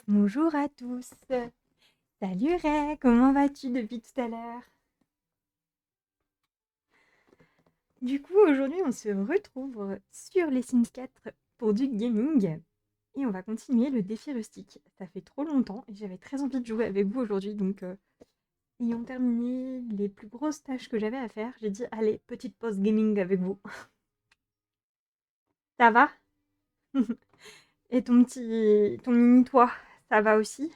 Bonjour à tous. Salut Ray, comment vas-tu depuis tout à l'heure? Du coup, aujourd'hui, on se retrouve sur les Sims 4 pour du gaming et on va continuer le défi rustique. Ça fait trop longtemps et j'avais très envie de jouer avec vous aujourd'hui, donc ayant terminé les plus grosses tâches que j'avais à faire, j'ai dit allez, petite pause gaming avec vous. Ça va? Et ton mini toi, ça va aussi?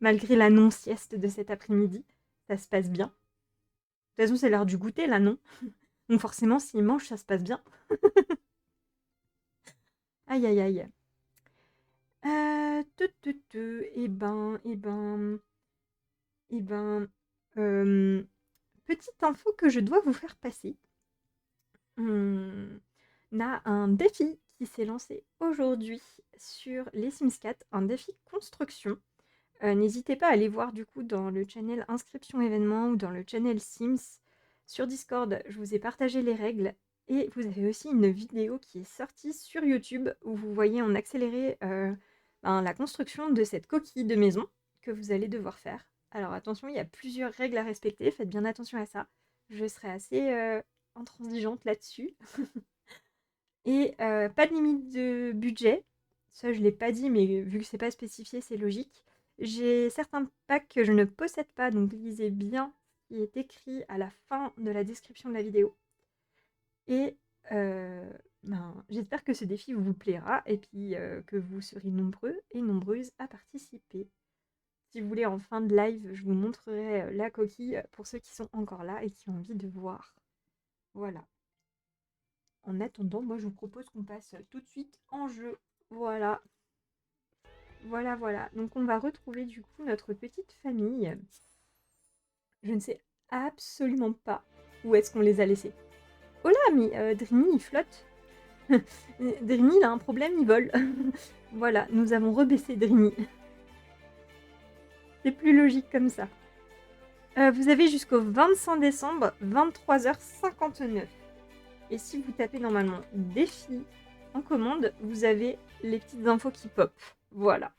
Malgré la non-sieste de cet après-midi, ça se passe bien? De toute façon, c'est l'heure du goûter là, non? Donc forcément, s'il mange, ça se passe bien. Aïe, aïe, aïe. Eh ben, euh, petite info que je dois vous faire passer. On a un défi qui s'est lancé aujourd'hui sur les Sims 4, un défi construction. N'hésitez pas à aller voir du coup dans le channel inscription événement ou dans le channel Sims. Sur Discord, je vous ai partagé les règles et vous avez aussi une vidéo qui est sortie sur YouTube où vous voyez en accéléré la construction de cette coquille de maison que vous allez devoir faire. Alors attention, il y a plusieurs règles à respecter, faites bien attention à ça. Je serai assez intransigeante là-dessus. Et pas de limite de budget. Ça, je ne l'ai pas dit, mais vu que c'est pas spécifié, c'est logique. J'ai certains packs que je ne possède pas, donc lisez bien ce qui est écrit à la fin de la description de la vidéo. Et j'espère que ce défi vous plaira et puis que vous serez nombreux et nombreuses à participer. Si vous voulez, en fin de live, je vous montrerai la coquille pour ceux qui sont encore là et qui ont envie de voir. Voilà. En attendant, moi je vous propose qu'on passe tout de suite en jeu. Voilà, voilà, voilà. Donc on va retrouver du coup notre petite famille. Je ne sais absolument pas où est-ce qu'on les a laissés. Oh là, mais Dreamy il flotte. Dreamy il a un problème, il vole. Voilà, nous avons rebaissé Dreamy. C'est plus logique comme ça. Vous avez jusqu'au 25 décembre, 23h59. Et si vous tapez normalement défi en commande, vous avez les petites infos qui pop. Voilà.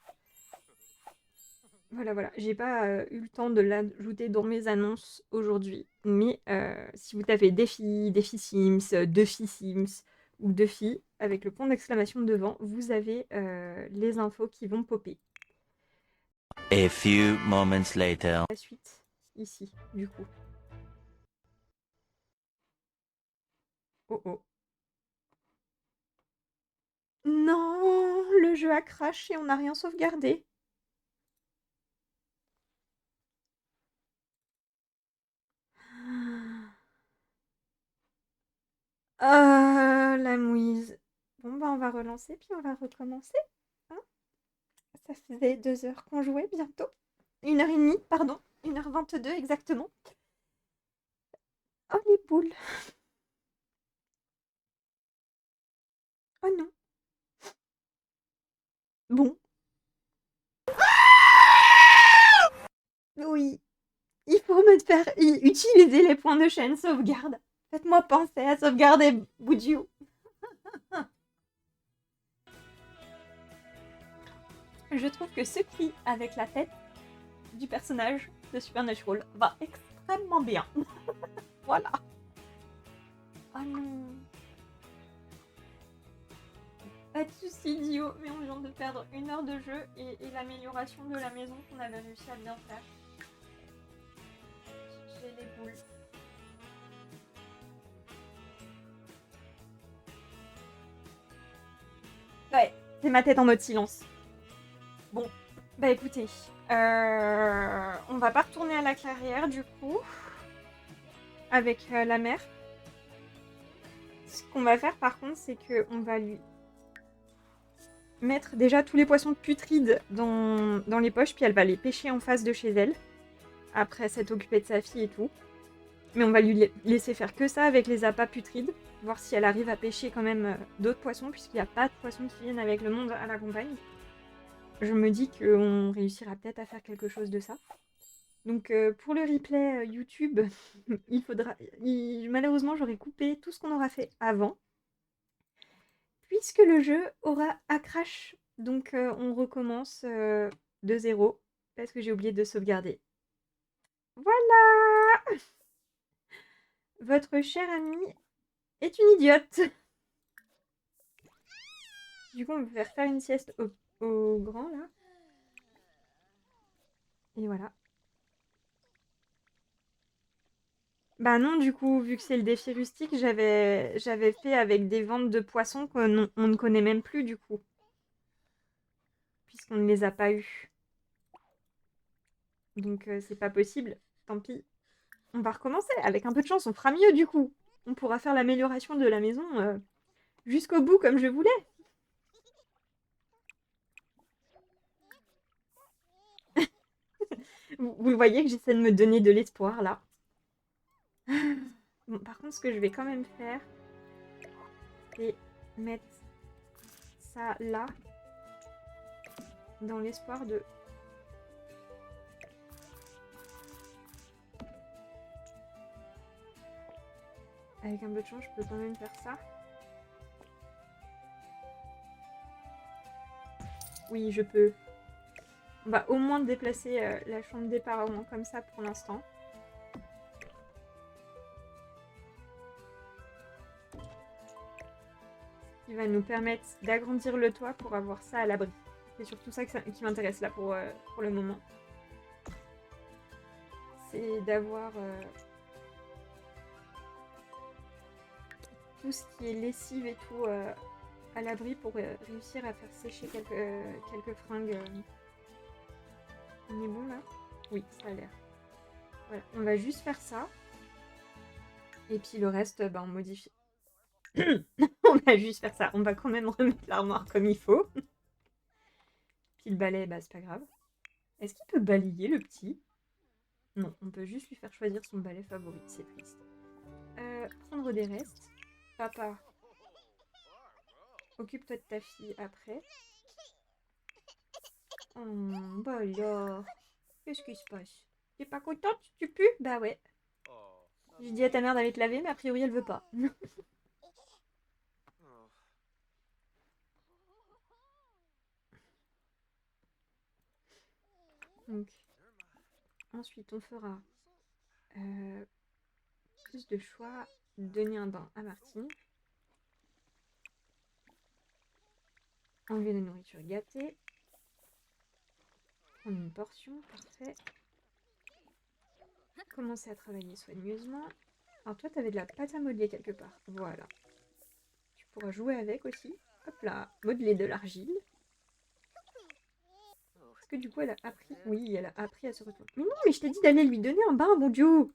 Voilà, voilà. J'ai pas eu le temps de l'ajouter dans mes annonces aujourd'hui. Mais si vous tapez défi, défi Sims, défi Sims ou défi avec le point d'exclamation devant, vous avez les infos qui vont popper. A few moments later. La suite, ici, du coup. Oh oh. Non, le jeu a crash et on n'a rien sauvegardé. La mouise. Bon, bah on va relancer, puis on va recommencer. Hein. Ça faisait 2 heures qu'on jouait bientôt. 1h30, pardon. 1h22 exactement. Oh les boules. Oh non. Bon. Oui. Il faut me faire utiliser les points de chaîne sauvegarde. Faites-moi penser à sauvegarder Boudiou. Je trouve que ce cri avec la tête du personnage de Supernatural va extrêmement bien. Voilà. Oh non. Pas de soucis, Dio, mais on vient de perdre 1 heure de jeu et l'amélioration de la maison qu'on avait réussi à bien faire. J'ai les boules. Ouais, c'est ma tête en mode silence. Bon, bah écoutez, on va pas retourner à la clairière du coup, avec la mère. Ce qu'on va faire par contre, c'est qu'on va lui mettre déjà tous les poissons putrides dans les poches, puis elle va les pêcher en face de chez elle, après s'être occupée de sa fille et tout. Mais on va lui laisser faire que ça avec les appâts putrides, voir si elle arrive à pêcher quand même d'autres poissons, puisqu'il n'y a pas de poissons qui viennent avec le monde à la campagne. Je me dis qu'on réussira peut-être à faire quelque chose de ça. Donc pour le replay YouTube, il faudra... malheureusement, j'aurais coupé tout ce qu'on aura fait avant, puisque le jeu aura à crash. Donc on recommence de 0 parce que j'ai oublié de sauvegarder. Voilà! Votre chère amie est une idiote. Du coup, on va faire une sieste au grand, là. Et voilà. Bah non, du coup, vu que c'est le défi rustique, j'avais fait avec des ventes de poissons qu'on on ne connaît même plus, du coup. Puisqu'on ne les a pas eues. Donc c'est pas possible. Tant pis. On va recommencer. Avec un peu de chance, on fera mieux, du coup. On pourra faire l'amélioration de la maison jusqu'au bout, comme je voulais. Vous voyez que j'essaie de me donner de l'espoir, là. Bon, par contre, ce que je vais quand même faire, c'est mettre ça là, dans l'espoir de... Avec un peu de chance, je peux quand même faire ça. Oui, je peux. On va au moins déplacer la chambre des parents comme ça pour l'instant. Qui va nous permettre d'agrandir le toit pour avoir ça à l'abri. C'est surtout ça qui m'intéresse là pour le moment. C'est d'avoir tout ce qui est lessive et tout à l'abri pour réussir à faire sécher quelques fringues. On est bon là? Oui, ça a l'air. Voilà, on va juste faire ça. Et puis le reste, bah, on modifie. On va juste faire ça. On va quand même remettre l'armoire comme il faut. Puis le balai, bah c'est pas grave. Est-ce qu'il peut balayer le petit? Non, on peut juste lui faire choisir son balai favori. C'est triste. Prendre des restes. Papa, occupe-toi de ta fille après. Oh, bah alors. Qu'est-ce qui se passe? T'es pas contente? Tu pues? Bah ouais. J'ai dit à ta mère d'aller te laver, mais a priori elle veut pas. Donc, ensuite on fera plus de choix. Donner un bain à Martine. Enlever la nourriture gâtée. Prendre une portion, parfait. Commencer à travailler soigneusement. Alors toi, t'avais de la pâte à modeler quelque part. Voilà. Tu pourras jouer avec aussi. Hop là, modeler de l'argile. Est-ce que du coup, elle a appris? Oui, elle a appris à se retourner. Mais non, mais je t'ai dit d'aller lui donner un bain, mon Dieu!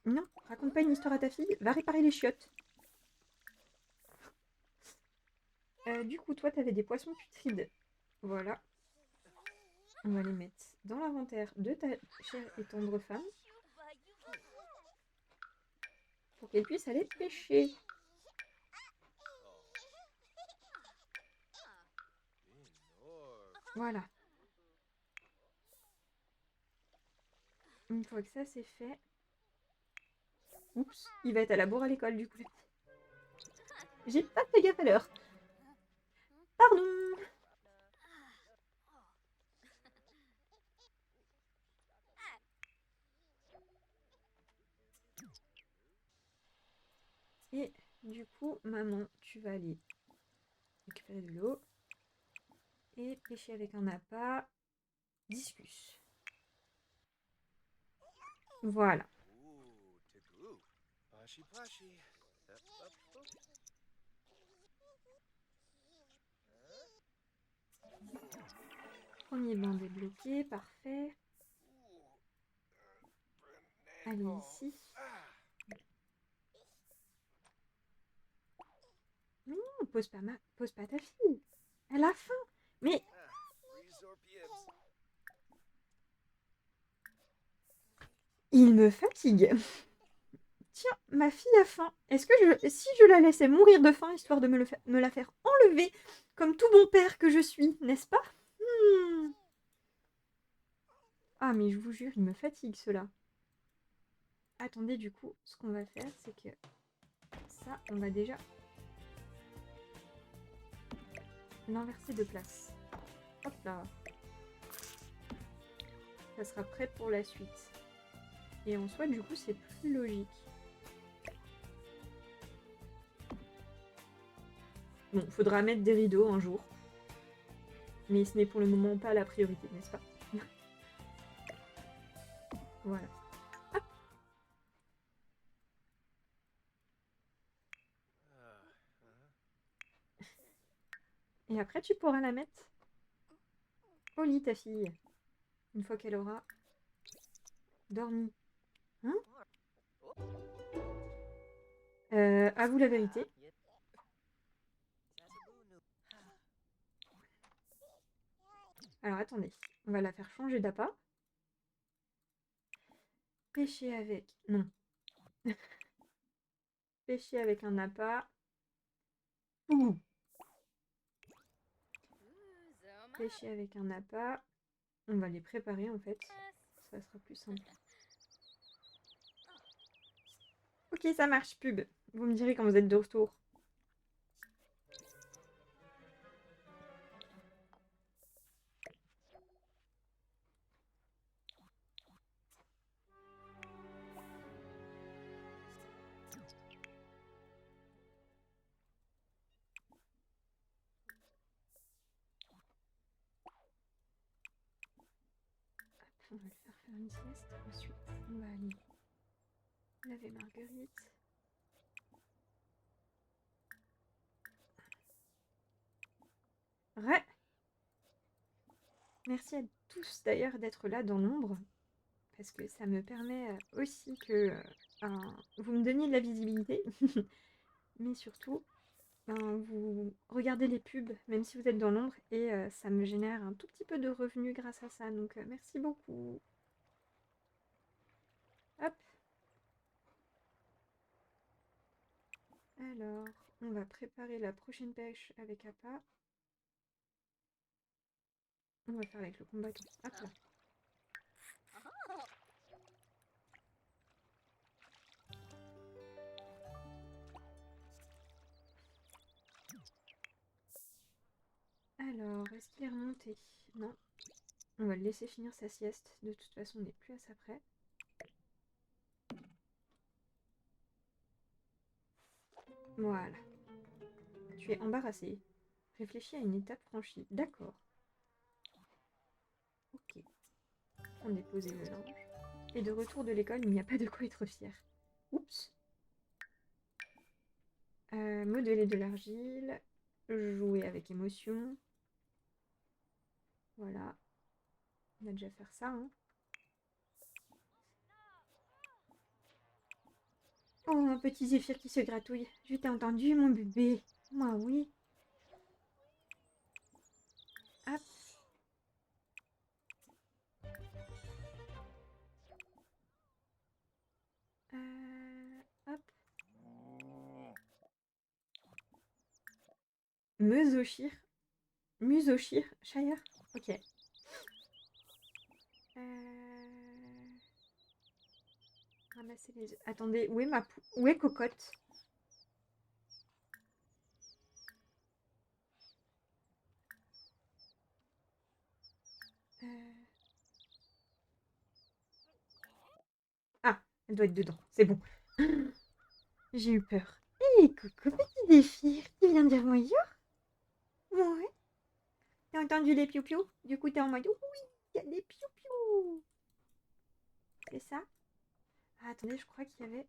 Non, raconte pas une histoire à ta fille. Va réparer les chiottes. Du coup, toi, t'avais des poissons putrides. Voilà. On va les mettre dans l'inventaire de ta chère et tendre femme. Pour qu'elle puisse aller pêcher. Voilà. Une fois que ça c'est fait... Oups, il va être à la bourre à l'école du coup. J'ai pas fait gaffe à l'heure. Pardon. Et du coup, maman, tu vas aller récupérer de l'eau. Et pêcher avec un appât. Discus. Voilà. Premier banc débloqué, parfait. Allez, ici. Mais non, pose pas ta fille. Elle a faim. Mais... Il me fatigue. Tiens, ma fille a faim. Est-ce que si je la laissais mourir de faim, histoire de me la faire enlever, comme tout bon père que je suis, n'est-ce pas? Ah, mais je vous jure, il me fatigue, cela. Attendez, du coup, ce qu'on va faire, c'est que ça, on va déjà l'inverser de place. Hop là. Ça sera prêt pour la suite. Et en soi, du coup, c'est plus logique. Bon, faudra mettre des rideaux un jour. Mais ce n'est pour le moment pas la priorité, n'est-ce pas? Voilà. Hop. Et après, tu pourras la mettre au lit, ta fille. Une fois qu'elle aura dormi. Hein? Avoue la vérité. Alors attendez, on va la faire changer d'appât. Pêcher avec... Non. Pêcher avec un appât. Ouh. Pêcher avec un appât. On va les préparer en fait. Ça sera plus simple. Ok, ça marche, pub. Vous me direz quand vous êtes de retour. On va le faire faire une sieste. Ensuite, on va aller laver Marguerite. Ouais. Merci à tous d'ailleurs d'être là dans l'ombre. Parce que ça me permet aussi que vous me donniez de la visibilité. Mais surtout, vous regardez les pubs, même si vous êtes dans l'ombre. Et ça me génère un tout petit peu de revenus grâce à ça. Donc merci beaucoup. Hop. Alors, on va préparer la prochaine pêche avec appât. On va faire avec le combattant. Hop là. Alors, est-ce qu'il est remonté? Non. On va le laisser finir sa sieste. De toute façon, on n'est plus à ça près. Voilà. Tu es embarrassé. Réfléchis à une étape franchie. D'accord. Ok. On dépose le linge. Et de retour de l'école, il n'y a pas de quoi être fier. Oups. Modeler de l'argile. Jouer avec émotion. Voilà. On a déjà fait ça, hein. Oh, un petit zéphyr qui se gratouille. Je t'ai entendu, mon bébé. Moi, oui. Hop. Hop. Musochir. Musochir. Shire. Ok. Ramasser les œufs. Attendez, où est ma où est Cocotte? Ah, elle doit être dedans. C'est bon. J'ai eu peur. Hé, coucou, petit défi. Tu viens de dire bonjour? Ouais. T'as entendu les piou-piou? Du coup, t'es en mode oui, il y a des piou-piou. C'est ça? Ah, attendez, je crois qu'il y avait.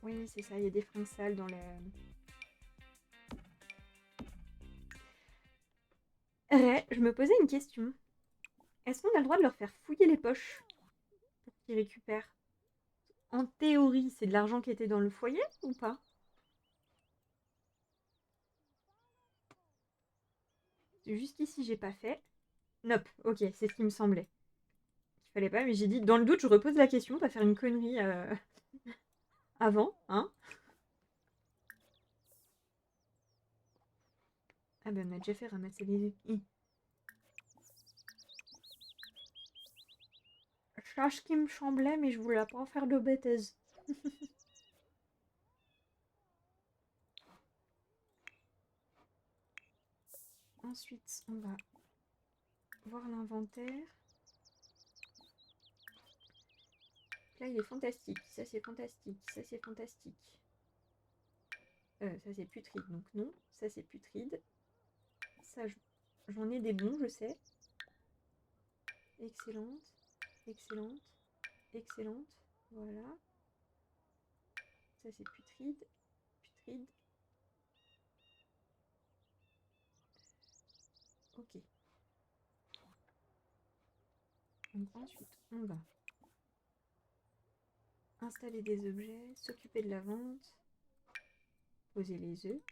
Oui, c'est ça, il y a des fringues sales dans le. Je me posais une question. Est-ce qu'on a le droit de leur faire fouiller les poches pour qu'ils récupèrent? En théorie, c'est de l'argent qui était dans le foyer ou pas? Jusqu'ici, j'ai pas fait. Nope, ok, c'est ce qui me semblait. Il fallait pas, mais j'ai dit, dans le doute, je repose la question, pas faire une connerie avant, hein. Ah ben, on a déjà fait ramasser les œufs. Je sache ce qui me semblait, mais je voulais pas en faire de bêtises. ensuite, on va voir l'inventaire. Là, il est fantastique. Ça, c'est fantastique. Ça, c'est fantastique. Ça, c'est putride. Donc non. Ça, c'est putride. Ça, j'en ai des bons, je sais. Excellente. Excellente. Excellente. Voilà. Ça, c'est putride. Putride. Ok. Donc ensuite, on va installer des objets, s'occuper de la vente, poser les œufs.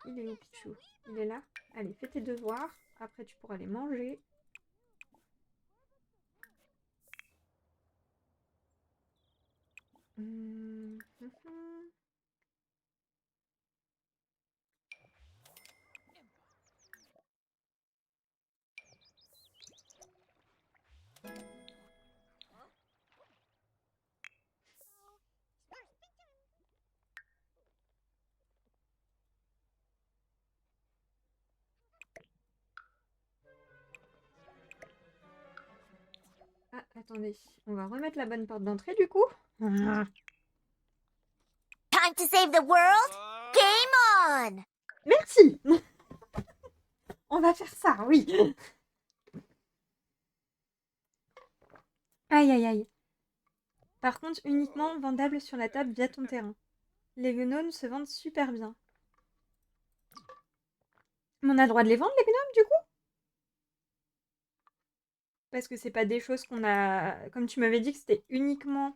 Il est où, Pichou? Il est là? Allez, fais tes devoirs. Après, tu pourras les manger. Ah, attendez. On va remettre la bonne porte d'entrée, du coup. Time to save the world? Game on! Merci. On va faire ça, oui. Aïe, aïe, aïe. Par contre, uniquement vendable sur la table via ton terrain. Les gnomes se vendent super bien. Mais on a le droit de les vendre, les gnomes, du coup? Parce que c'est pas des choses qu'on a... Comme tu m'avais dit que c'était uniquement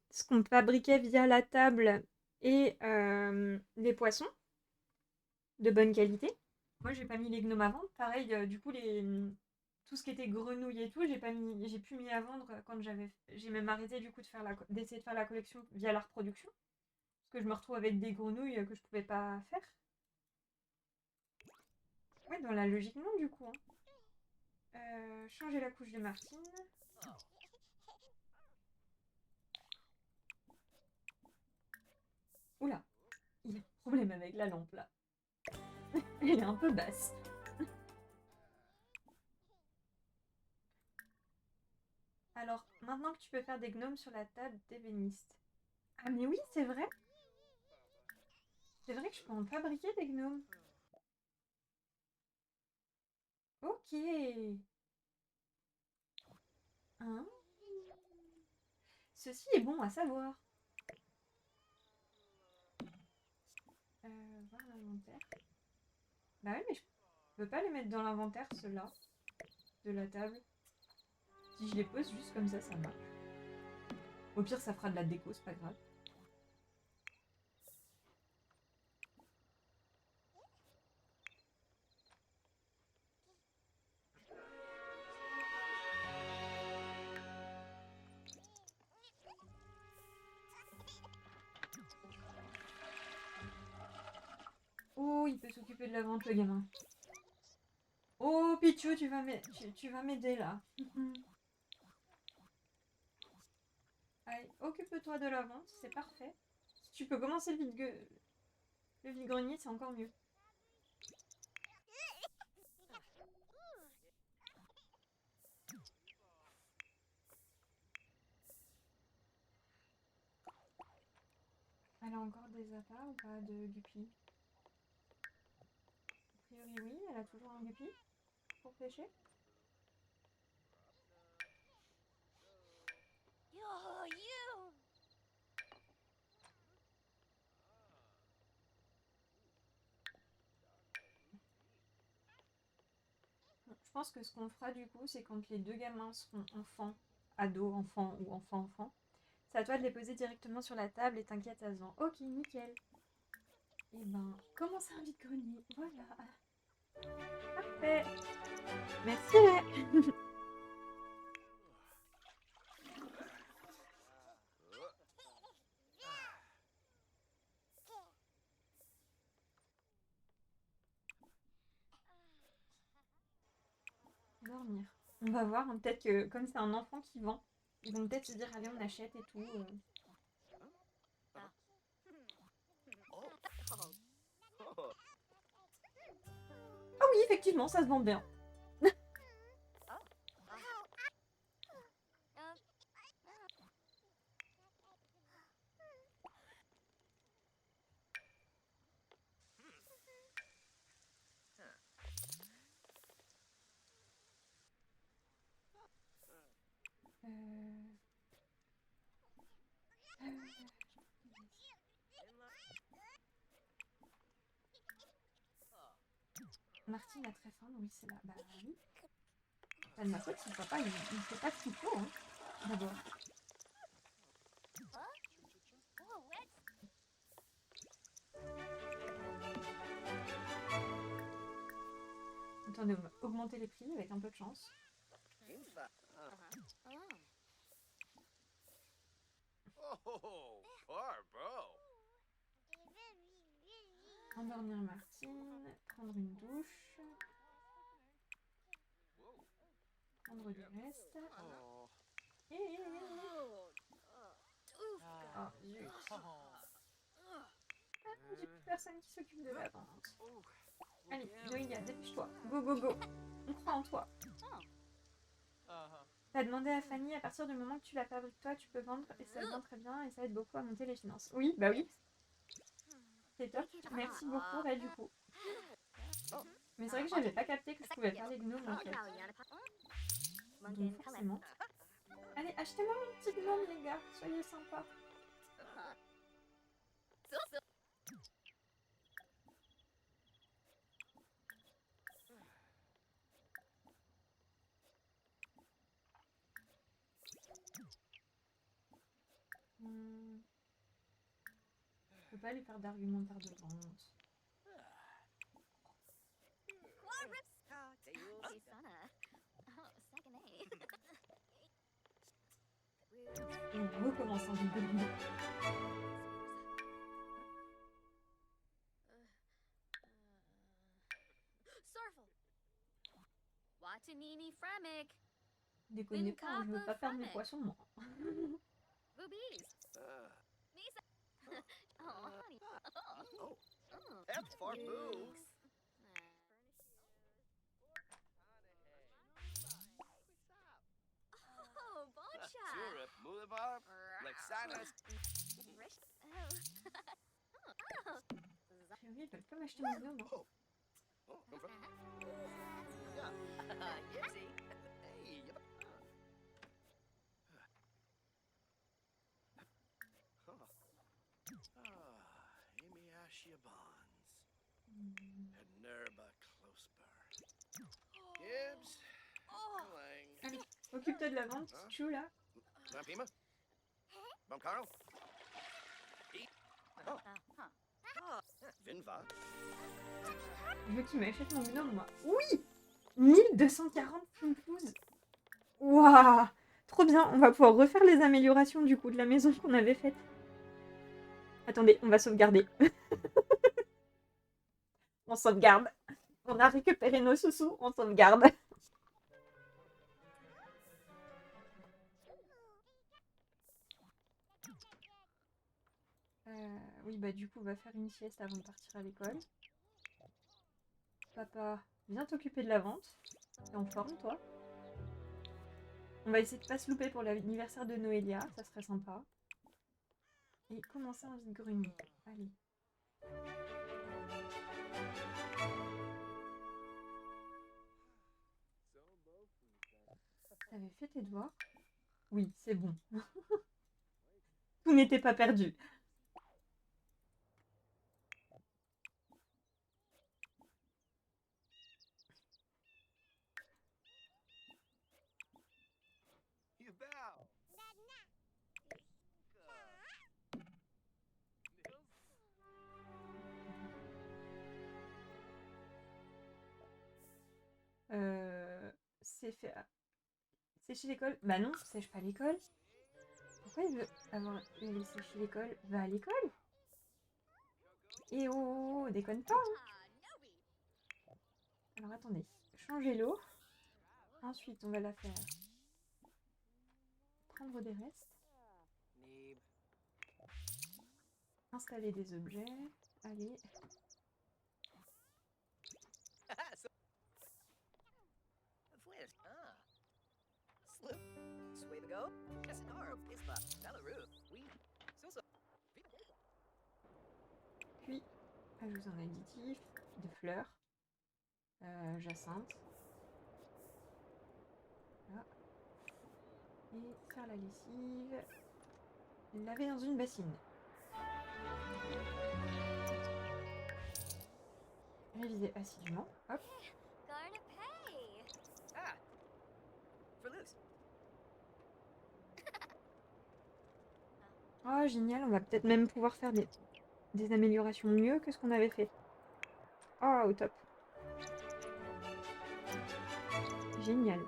ce qu'on fabriquait via la table et les poissons de bonne qualité. Moi, j'ai pas mis les gnomes à vendre. Pareil, du coup, tout ce qui était grenouille et tout, j'ai pu mis à vendre quand j'ai même arrêté du coup d'essayer de faire la collection via la reproduction. Parce que je me retrouve avec des grenouilles que je pouvais pas faire. Ouais, dans la logique, non, du coup. Changer la couche de Martine. Oula, il y a un problème avec la lampe là. Elle est un peu basse. Alors, maintenant que tu peux faire des gnomes sur la table d'ébéniste. Ah mais oui, c'est vrai. C'est vrai que je peux en fabriquer des gnomes. Ok. Hein? Ceci est bon à savoir. Voir l'inventaire. Bah oui, mais je peux pas les mettre dans l'inventaire, ceux-là, de la table. Si je les pose juste comme ça marche. Au pire, ça fera de la déco, c'est pas grave. Oh, il peut s'occuper de la vente, le gamin. Oh, Pichou, tu vas m'aider là. Allez, occupe-toi de la vente, c'est parfait. Si tu peux commencer le vide-grenier, c'est encore mieux. Elle a encore des appâts ou pas de guppy? A priori, oui, elle a toujours un guppy pour pêcher. Je pense que ce qu'on fera du coup, c'est quand les deux gamins seront enfants, ados, enfants ou enfants, c'est à toi de les poser directement sur la table et t'inquiète à ce moment. Ok, nickel. Et ben, commencer un vide-grenier, voilà. Parfait. Merci. Dormir. On va voir, hein, peut-être que comme c'est un enfant qui vend, ils vont peut-être se dire allez on achète et tout. Ah oui, effectivement, ça se vend bien. Martine a très faim, oui, c'est là. Bah oui. Pas de ma faute si papa, il fait pas ce qu'il faut, hein. D'abord. Attendez, on va augmenter les prix avec un peu de chance. Endormir Martine, prendre une douche, prendre du reste. Oh, zut. Ah, j'ai plus personne qui s'occupe de la vente. Allez, Noélia, dépêche-toi. Go, go, go. On croit en toi. T'as demandé à Fanny, à partir du moment que tu la fabriques toi, tu peux vendre et ça te vend très bien et ça aide beaucoup à monter les finances. Oui, bah oui. C'est top. Merci beaucoup, Ray, du coup. Mais c'est vrai que j'avais pas capté que je pouvais faire les gnomes en fait. Donc forcément. Allez, achetez-moi mon petit gnome, les gars. Soyez sympas. Je peux pas lui faire d'argumentaire de vente. Et on recommence en rigolant. Watanini Fremic. Déconnez pas, hein, je veux pas perdre mes poissons, moi. Boobies. Misa. Oh, honey. That's for boo. Oh, Boncha. Zurip, Mulibar, Lexanas. Oh. A priori, ils veulent pas m'acheter mon gnome. Oh. Oh, come from. Yeah. Yipsy. Hey. Amy Ashia Bonds. And Nerba Closebar. Gibbs. Lang. Allez, occupe-toi de la vente, petit chou, là. Lampima. Bon Carl. Oh. Vinva. Je veux qu'il m'achète mon gnome, moi. Oui 1240 flouze. Waouh, trop bien. On va pouvoir refaire les améliorations, du coup, de la maison qu'on avait faite. Attendez, on va sauvegarder. On sauvegarde. On a récupéré nos sous-sous, on sauvegarde. Oui, bah du coup, on va faire une sieste avant de partir à l'école. Papa, viens t'occuper de la vente. T'es en forme, toi? On va essayer de pas se louper pour l'anniversaire de Noélia, ça serait sympa. Et commencer un vide-grenier. Allez. T'avais fait tes devoirs? Oui, c'est bon. Tout n'était pas perdu. You bow. C'est fait. Sécher l'école? Bah non, sèche pas l'école. Pourquoi il veut avoir séché l'école? Va à l'école. Et oh, déconne pas. Hein. Alors attendez, changer l'eau. Ensuite, on va la faire prendre des restes. Installer des objets. Allez. Ajouter un additif, de fleurs, jacinthe. Voilà. Et faire la lessive. Laver dans une bassine. Réviser assidûment. Hop. Gonna pay. Ah! For Luz. Oh, génial, on va peut-être même pouvoir faire des améliorations mieux que ce qu'on avait fait. Oh, au top. Génial.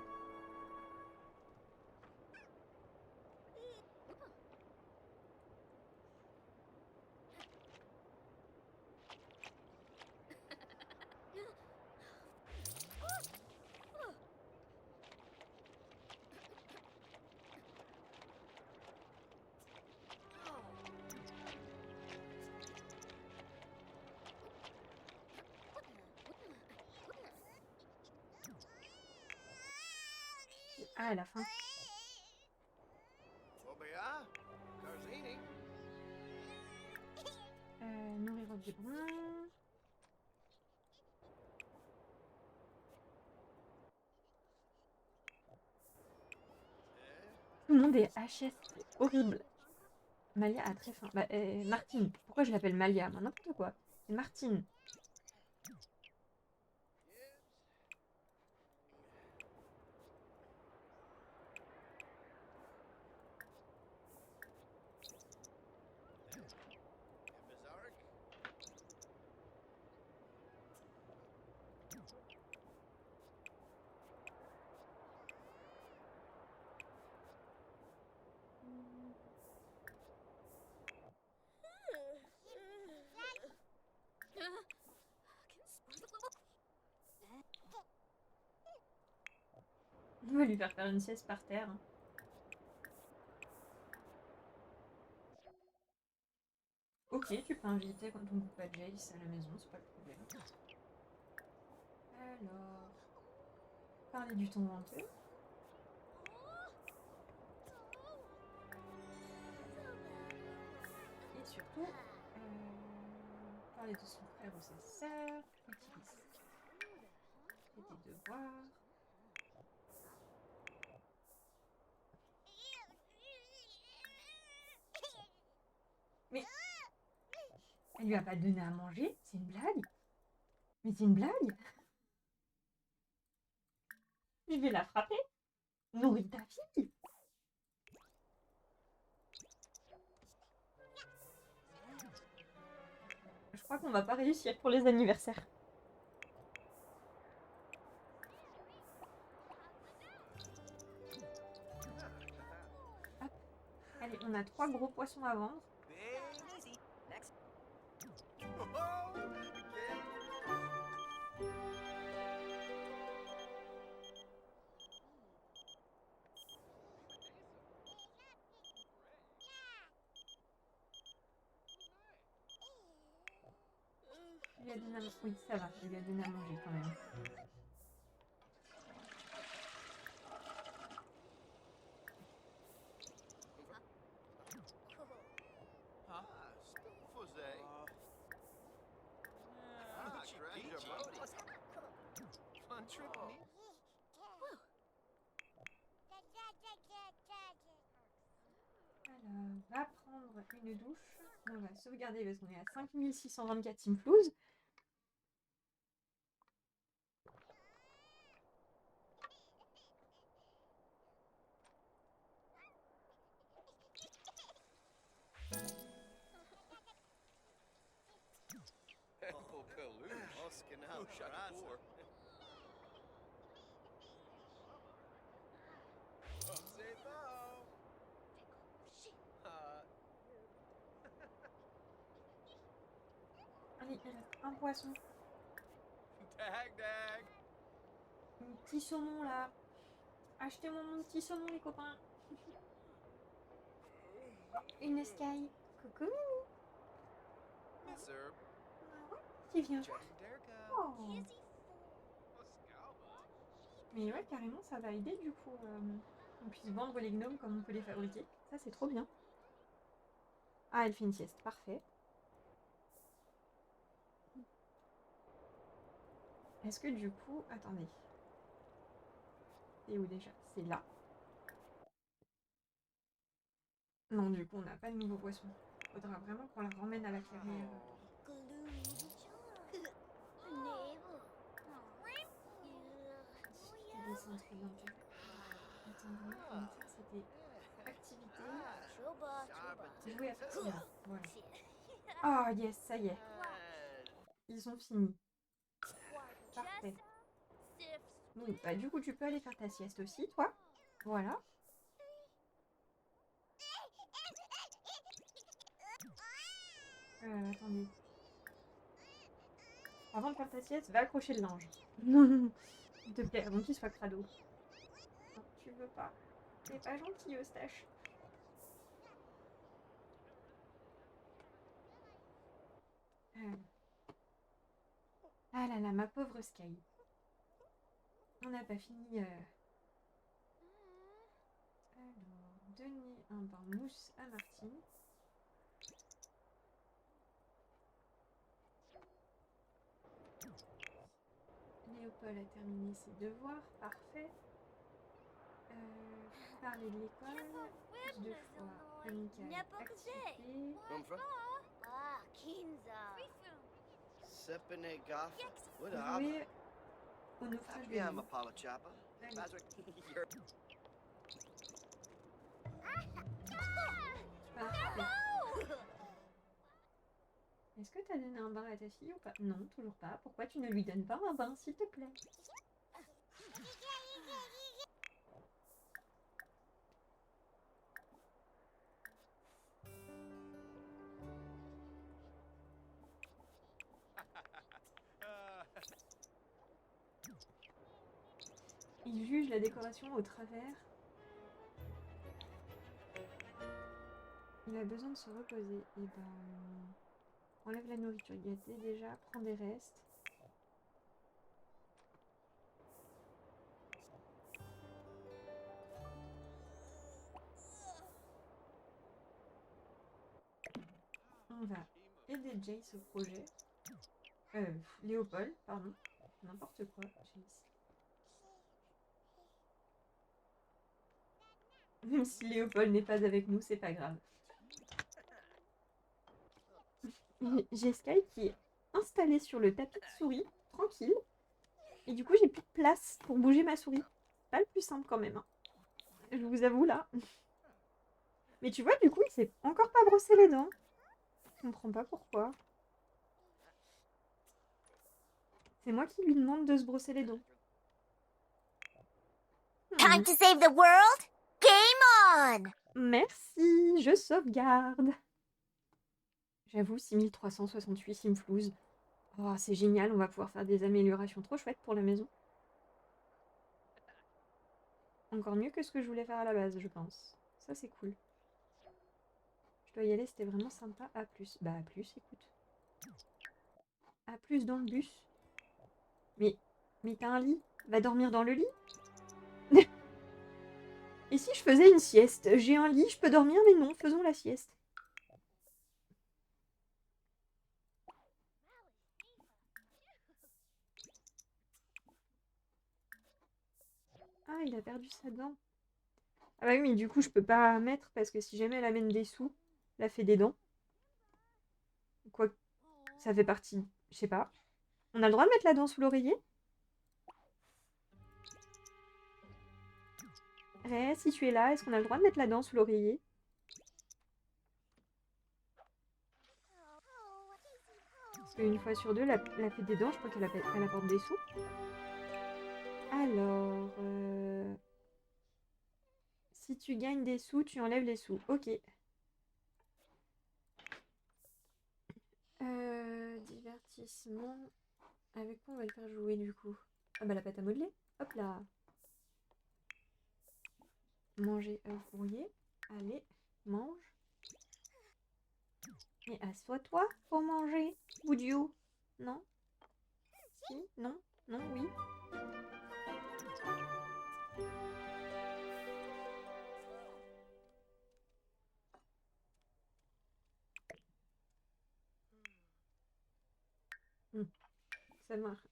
Ah, à la fin. Bobia? Carzini? Nourrir au biberon. Tout le monde est HS. Horrible. Malia a très faim. Bah, Martine. Pourquoi je l'appelle Malia? Moi, n'importe quoi. C'est Martine. Bizarre? On va lui faire une sieste par terre. Ok, tu peux inviter ton copain Jace à la maison, c'est pas le problème. Alors, parler du ton venteux. Et surtout, parler de son frère ou sa sœur, utilise des devoirs. Mais elle lui a pas donné à manger, c'est une blague. Mais c'est une blague. Je vais la frapper. Nourris ta fille. Je crois qu'on va pas réussir pour les anniversaires. Hop. Allez, on a 3 gros poissons à vendre. Big easy. Next. Il lui a donné à manger. Oui, ça va, il lui a donné à manger quand même. Ah, Spoonfuzzy. Ah, Grandjaboti. Fun trip, me. Alors, va prendre une douche. On va sauvegarder parce qu'on est à 5624 Team Flouze. Oh, Kaloosh. Oskinau, Shakapoor. Say bow. Allez, il reste un poisson. Dag, dag. Un petit saumon là. Achetez-moi mon petit saumon, les copains. Une escaille. Coucou. Miss Herb. Qui vient voir. Derka. Oh. Mais ouais, carrément, ça va aider du coup. On puisse vendre les gnomes comme on peut les fabriquer. Ça, c'est trop bien. Ah, elle fait une sieste. Parfait. Est-ce que du coup... Attendez. C'est où déjà? C'est là. Non, du coup, on n'a pas de nouveau poisson. Faudra vraiment qu'on la ramène à la clairière. Des centres d'intérêt. Attendez, on va dire que c'était activité. Jouer à facilement. Voilà. Ah yes, ça y est. Ils ont fini. Parfait. Donc, bah, du coup, tu peux aller faire ta sieste aussi, toi. Voilà. Attendez. Avant de faire ta sieste, va accrocher le linge. S'il te plaît, avant qu'il soit crado. Non, tu veux pas. T'es pas gentil, Eustache. Ah là là, ma pauvre Sky. On n'a pas fini. Alors, donner un bain mousse à Martine. Léopold a terminé ses devoirs, parfait. Parler de l'école, plus de fois amicale, activité. Jouer au naufrage de l'île. Allez. Parfait. Est-ce que tu as donné un bain à ta fille ou pas? Non, toujours pas. Pourquoi tu ne lui donnes pas un bain, s'il te plaît? Il juge la décoration au travers. Il a besoin de se reposer. Et ben... Enlève la nourriture gâtée déjà, prends des restes. On va aider Jace au projet. Léopold, pardon. N'importe quoi, Jace. Même si Léopold n'est pas avec nous, c'est pas grave. J'ai Sky qui est installée sur le tapis de souris, tranquille. Et du coup, j'ai plus de place pour bouger ma souris. Pas le plus simple quand même. Hein. Je vous avoue là. Mais tu vois, du coup, il s'est encore pas brossé les dents. Je comprends pas pourquoi. C'est moi qui lui demande de se brosser les dents. Time to save the world? Game on! Merci, je sauvegarde. J'avoue, 6368 simflouz. Oh, c'est génial, on va pouvoir faire des améliorations trop chouettes pour la maison. Encore mieux que ce que je voulais faire à la base, je pense. Ça, c'est cool. Je dois y aller, c'était vraiment sympa. A plus. Bah, A plus, écoute. A plus dans le bus. Mais t'as un lit? Va dormir dans le lit? Et si je faisais une sieste? J'ai un lit, je peux dormir, mais non, faisons la sieste. Ah, il a perdu sa dent. Ah bah oui, mais du coup, je peux pas mettre parce que si jamais elle amène des sous, la fait des dents. Quoi, ça fait partie... Je sais pas. On a le droit de mettre la dent sous l'oreiller? Ré, si tu es là, est-ce qu'on a le droit de mettre la dent sous l'oreiller? Parce qu'une fois sur deux, la fée des dents, je crois qu'elle apporte des sous. Alors... Si tu gagnes des sous, tu enlèves les sous. Ok. Divertissement. Avec quoi on va le faire jouer du coup? Ah bah la pâte à modeler. Hop là. Manger œuf brouillé. Allez, mange. Et assois-toi pour manger. Boudiou. Non? Si? Non? Non? Oui? Ça marche.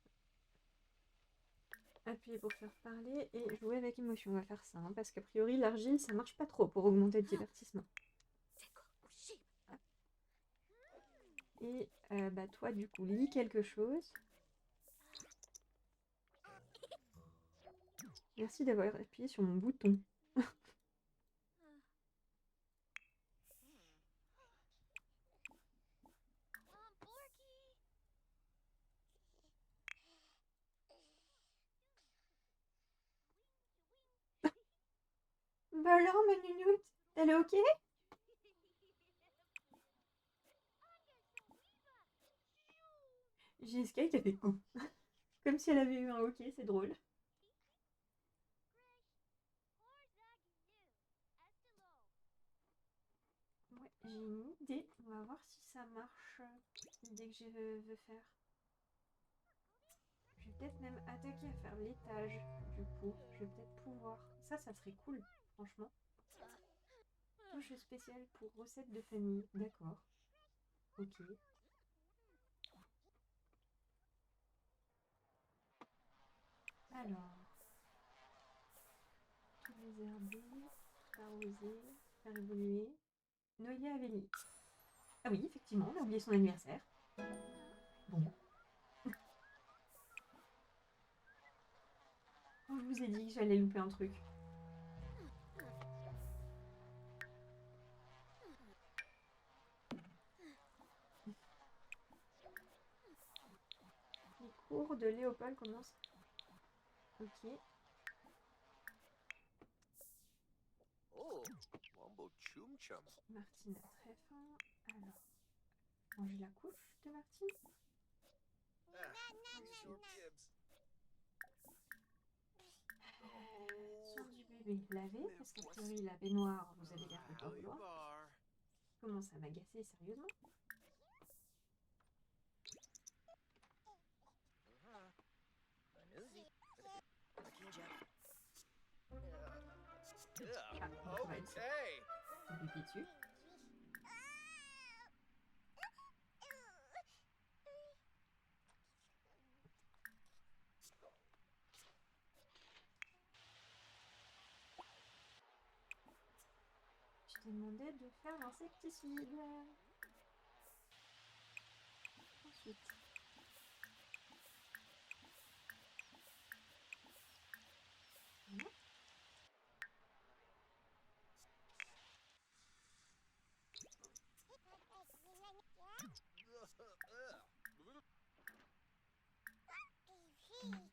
appuyer pour faire parler et jouer avec émotion. On va faire ça, hein, parce qu'a priori, l'argile, ça marche pas trop pour augmenter le divertissement. Et bah toi, du coup, lis quelque chose. Merci d'avoir appuyé sur mon bouton. Borky. Bah alors, ma nounoute, elle est ok? J'ai Sky qui a fait coup. Comme si elle avait eu un ok, c'est drôle. Ouais, j'ai une idée. On va voir si ça marche. L'idée que je veux faire. Je vais peut-être même attaquer à faire l'étage. Du coup, je vais peut-être pouvoir. Ça serait cool, franchement. Touche spéciale pour recettes de famille. D'accord. Ok. Alors. Tous les herbiers. Tout arroser. Faire évoluer. Noyer Avélie. Ah oui, effectivement, on a oublié son anniversaire. Bon. Je vous ai dit que j'allais louper un truc. Les cours de Léopold commencent. Ok. Oh, Wombo Chum Chum. Martine a très faim. Alors, manger la couche de Martine. Short Gibbs. Soin du bébé lavé, parce qu'a priori la baignoire, vous avez l'air de pas How you vouloir. bar? Commence à m'agacer sérieusement. Ah, donc on va être Okay. pipi dessus. Je t'ai demandé de faire l'insecticide. Ensuite.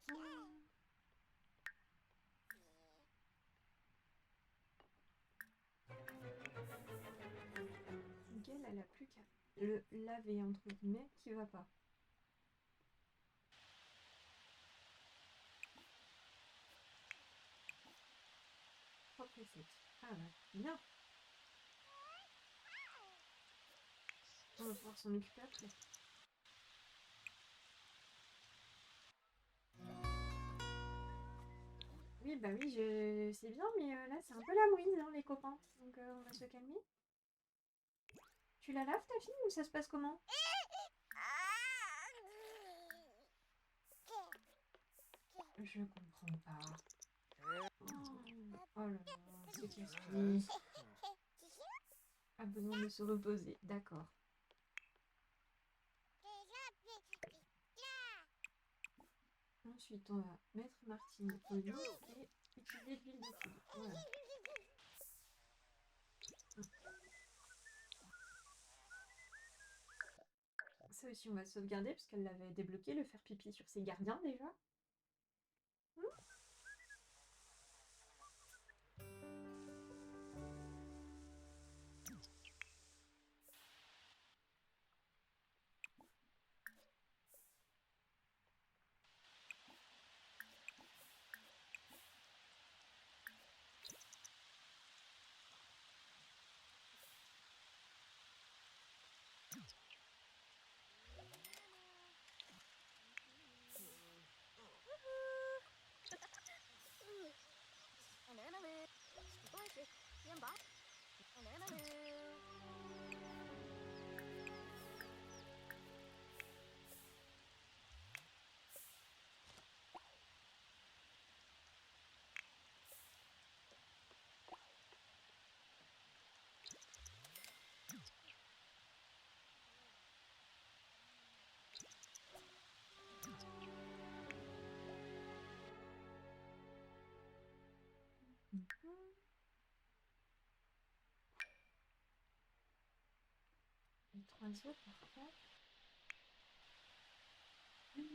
Voilà. Donc elle a plus qu'à le laver entre guillemets qui va pas. Propre et sec. Ah bah bien. On va pouvoir s'en occuper après. Oui bah oui je sais bien mais là c'est un peu la brise hein, les copains. Donc on va se calmer. Tu la laves ta fille ou ça se passe comment? Je comprends pas. Oh là là, ce casse-pied. A besoin de se reposer, d'accord. Ensuite, on va mettre Martine au lit et utiliser de l'huile de coude. Voilà. Ça aussi, on va sauvegarder parce qu'elle l'avait débloqué, le faire pipi sur ses gardiens déjà. Les 3 autres, par contre. Oui.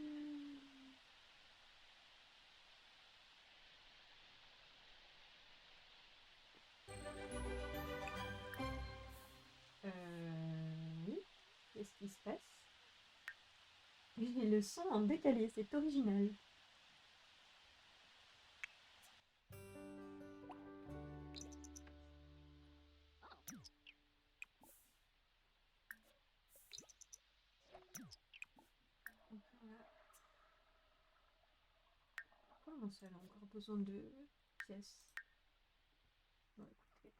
Qu'est-ce qui se passe? J'ai le son en décalé, c'est original. Donc là, comment ça, elle a encore besoin de pièces? Bon, écoutez.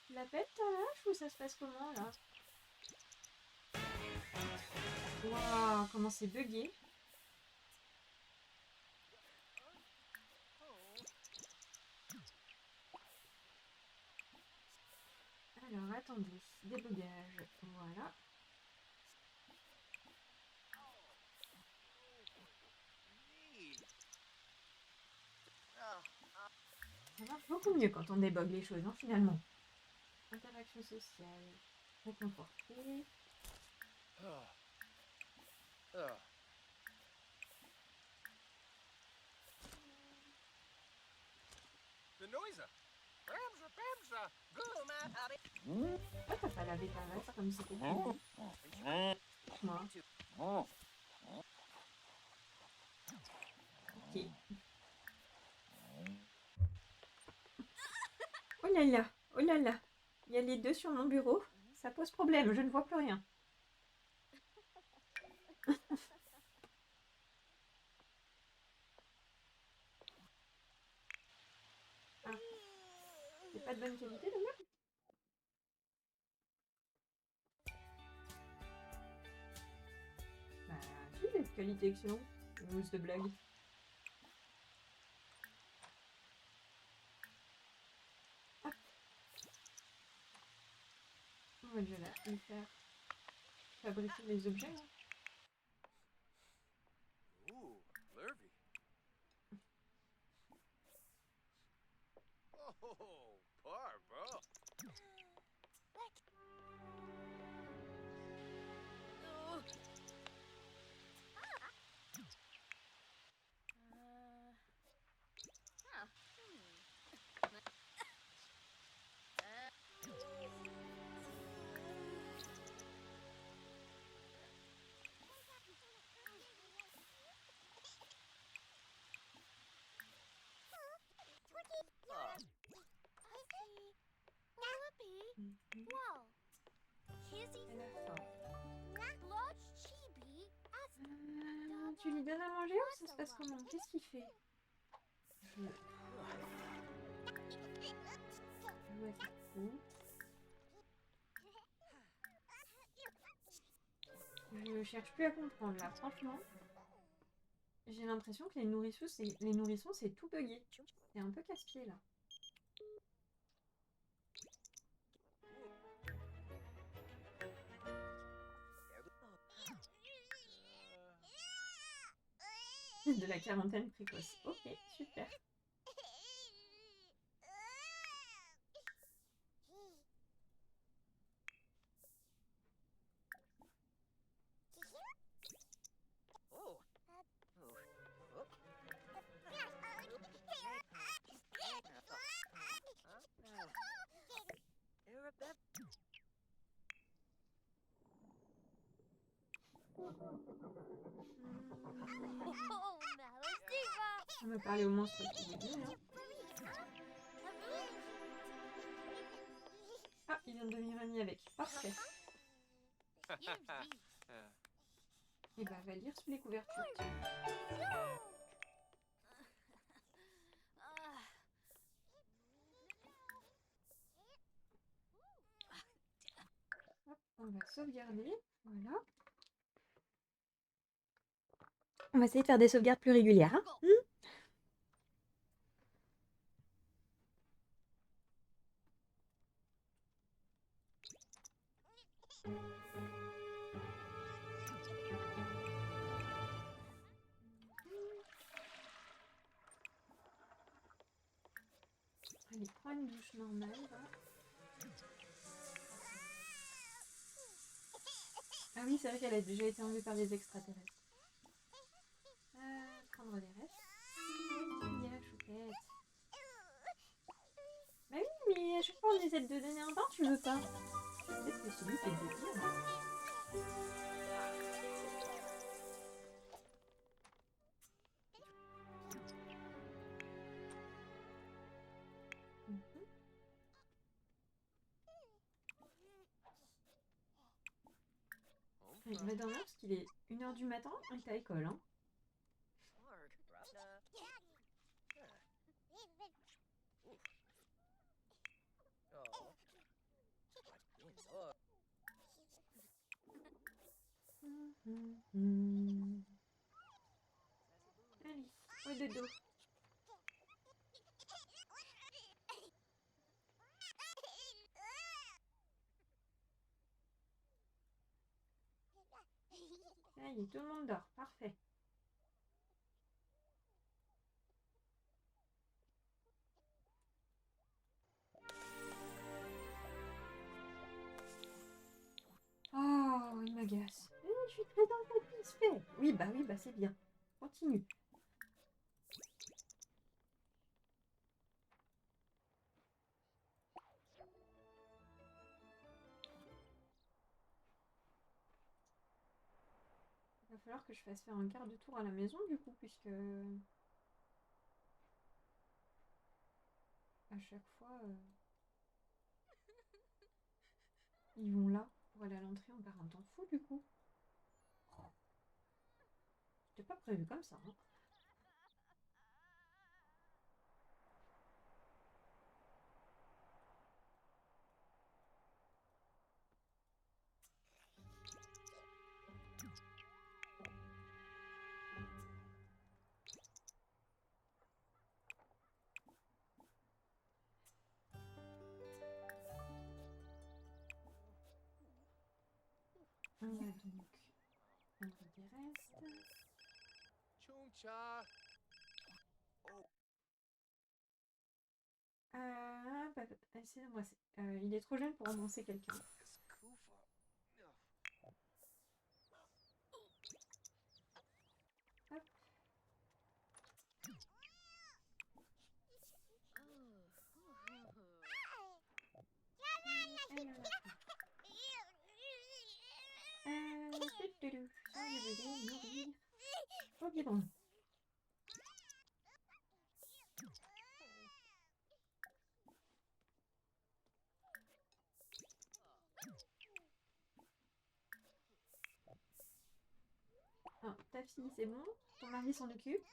Tu l'appelles ta hache ou ça se passe comment là? Waouh, comment c'est bugué. Alors attendez, débogage, voilà. Neat. Ça marche beaucoup mieux quand on débogue les choses, hein, finalement. Interaction sociale, réconforter. The noise. Bamsa, bamsa. Go, my hobby. Pourquoi t'as pas lavé ta vache comme c'était prévu? Moi. Ok. Oh là là, oh là là. Il y a les deux sur mon bureau. Ça pose problème, je ne vois plus rien. Ah, c'est pas de bonne qualité le meuble? Bah, si, c'est de qualité excellente. Ou c'est de blague. Hop. On va déjà là, lui faire fabriquer les objets. Hein. Ooh, lurvy. Oh, par, bro. Mhm. Whoa. Kizzy Et la fin. Lodge Chibi as Tu lui donnes à manger ou ça se passe comment? Qu'est-ce qu'il fait? Je vois ça. Je cherche plus à comprendre là, franchement. J'ai l'impression que les nourrissons, c'est tout bugué. C'est un peu casse-pied là. De la quarantaine précoce. Ok, super. Oh. Oh, Malostiva. On va parler au monstre qui est venu, hein. Ah, il vient de devenir ami avec. Parfait. Et bah, va lire sous les couvertures. Tiens. Hop, on On va sauvegarder. Voilà. On va essayer de faire des sauvegardes plus régulières. Hein. Allez, prends une douche normale. Va. Ah oui, c'est vrai qu'elle a déjà été enlevée par les extraterrestres. Prendre les restes. Bien, choupette. Bah oui, mais à chaque fois on essaie de te donner un bain, tu veux pas. Peut-être que celui fait le délire. Allez, on va dormir parce qu'il est 1h du matin et t'as école. Hein. Allez, au dodo. Allez, tout le monde dort. Parfait. Oh, il m'agace. Je suis très insatisfait. Oui, bah c'est bien. Continue. Il va falloir que je fasse faire un quart de tour à la maison du coup, puisque à chaque fois ils vont là pour aller à l'entrée, on perd un temps fou du coup. C'était pas prévu comme ça. Hein. On va donc prendre des restes. Chuncha. C'est moi. Il est trop jeune pour embrasser quelqu'un. Hop. Sans le bébé nourrir au biberon. Ah, ta fille, c'est bon. Ton mari s'en occupe.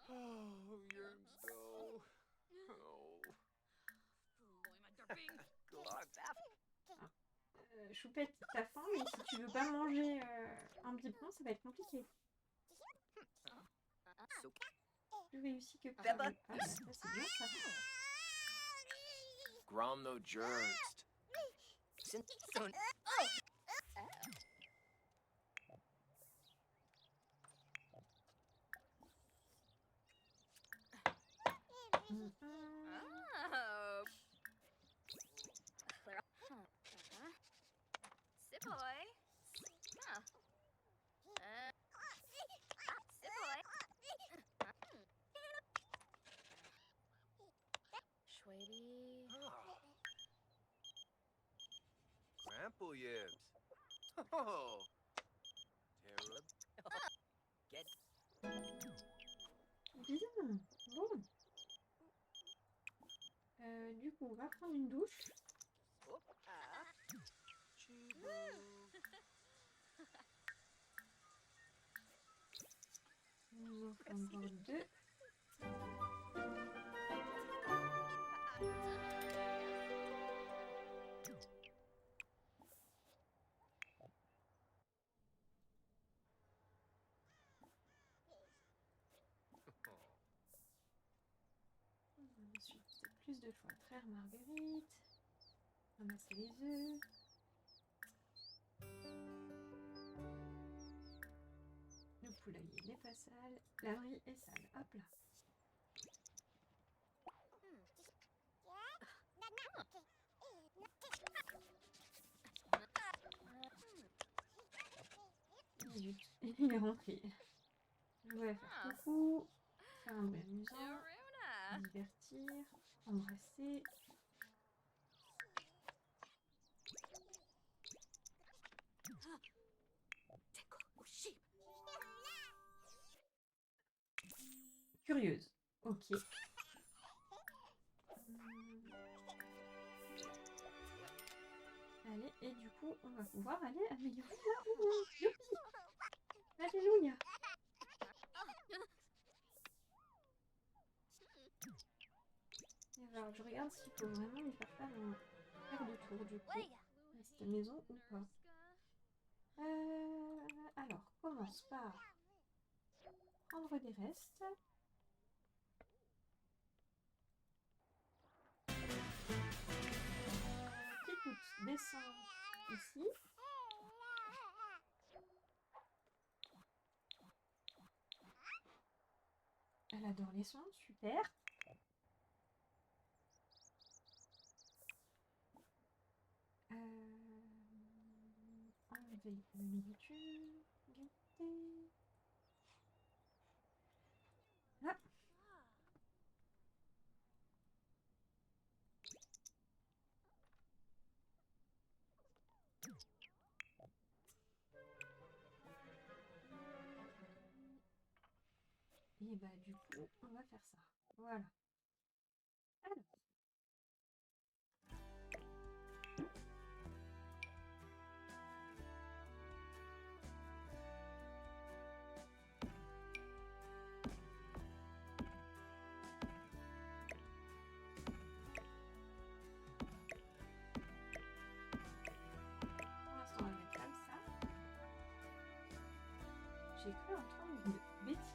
Oh, Yerms, no. Oh. Choupette, t'as faim, mais si tu veux pas manger un biberon, ça va être compliqué. Plus réussi que prévu. Ah, bah, ça c'est bien ça. Gromno Jurst. Grandpa Yibs. Oh. Terrible. Bien. Bon. Du coup, on va prendre une douche. On en fait encore deux. Ensuite, plus de choix. Traire marguerite. Ramasser les œufs. Le poulailler n'est pas sale. L'abri est sale. Hop là. Zut, il est rentré. Je voulais faire coucou, faire un bruit amusant, divertir, embrasser. Curieuse. Ok. Allez, et du coup, on va pouvoir aller améliorer la roue. Youpi! Alléluia! Et alors, je regarde s'il faut vraiment lui faire un quart de tour du coup, à cette maison ou pas. Alors, commence par prendre des restes. Kikout descend ici. Elle adore les sons, super. Enlever la nourriture, gâter. Là. Et bah du coup, on va faire ça. Voilà. Alors. Pour l'instant, on va mettre comme ça. J'ai cru entendre une bêtise.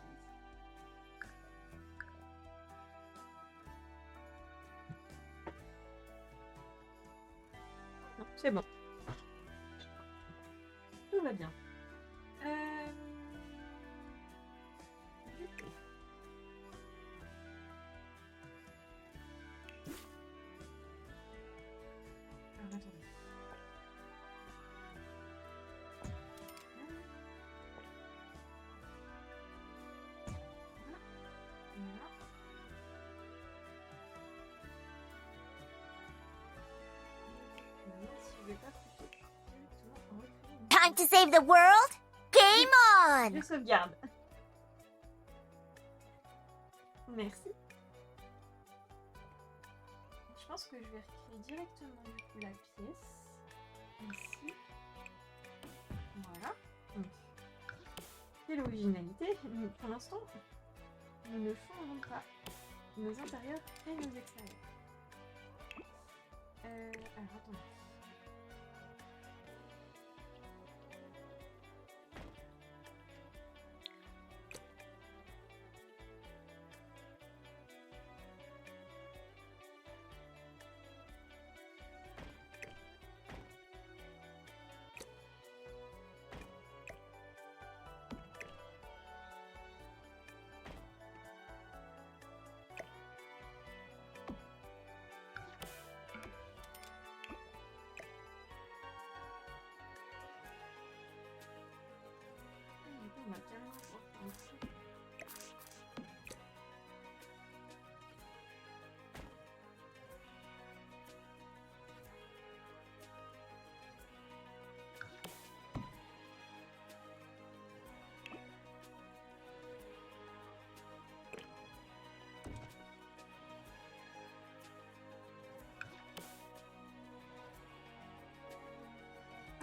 Non, c'est bon. Tout va bien. Du coup. Alors, attendez. Voilà. Si je vais pas plutôt directement recréer une Time to save the world? Game on! Je sauvegarde. Merci. Je pense que je vais recréer directement du coup la pièce. Ici. Voilà. Donc, c'est l'originalité. Pour l'instant, nous ne changeons pas nos intérieurs et nos extérieurs. Alors attendez. On va carrément pouvoir faire ici.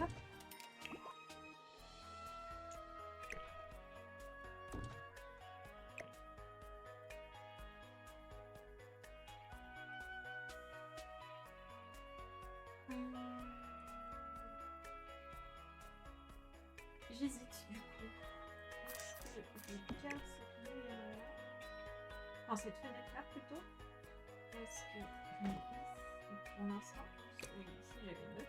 Hop. J'hésite du coup. Est-ce que je garde cette lumière-là, enfin cette fenêtre-là plutôt, Est-ce que je mets ici pour l'instant? Oui, ici j'avais 9.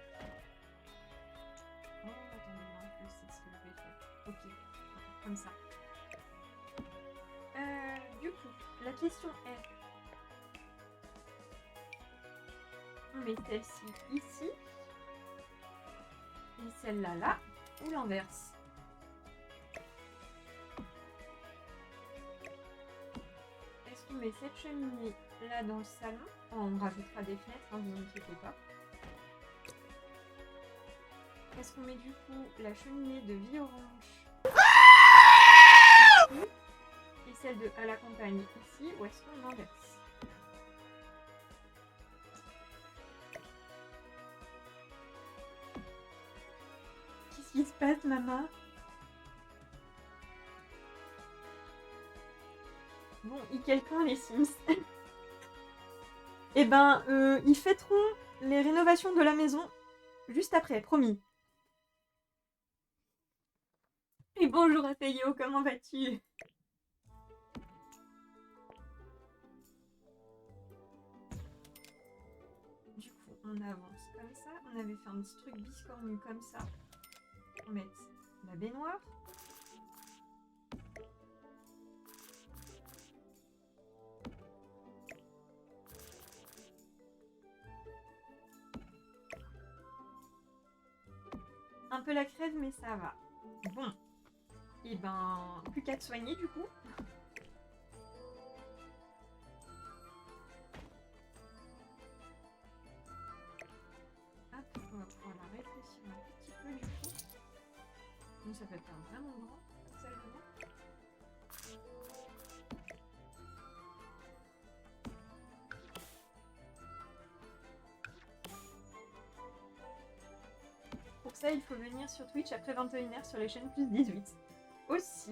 Oh, attendez, non, c'est ce que je vais faire. Ok, on va faire comme ça. Du coup, la question est, on met celle-ci ici et celle-là là, ou l'inverse? Est-ce qu'on met cette cheminée là dans le salon? On rajoutera des fenêtres, hein, vous inquiétez pas. Est-ce qu'on met du coup la cheminée de vie orange ici et celle de à la campagne ici, ou est-ce qu'on inverse? Qu'est-ce qui se passe, maman? Bon, ils quelqu'un les Sims. Eh ben, ils fêteront les rénovations de la maison juste après, promis. Et bonjour Athéo, comment vas-tu? Du coup, on avance comme ça. On avait fait un petit truc biscornu comme ça. On met la baignoire. Un peu la crève, mais ça va. Bon. Et ben, plus qu'à te soigner du coup. Hop, on va pouvoir la rétrécir un petit peu du coup. Donc ça peut faire vraiment grand, ça le moment. Pour ça, il faut venir sur Twitch après 21h sur les chaînes plus 18. Aussi.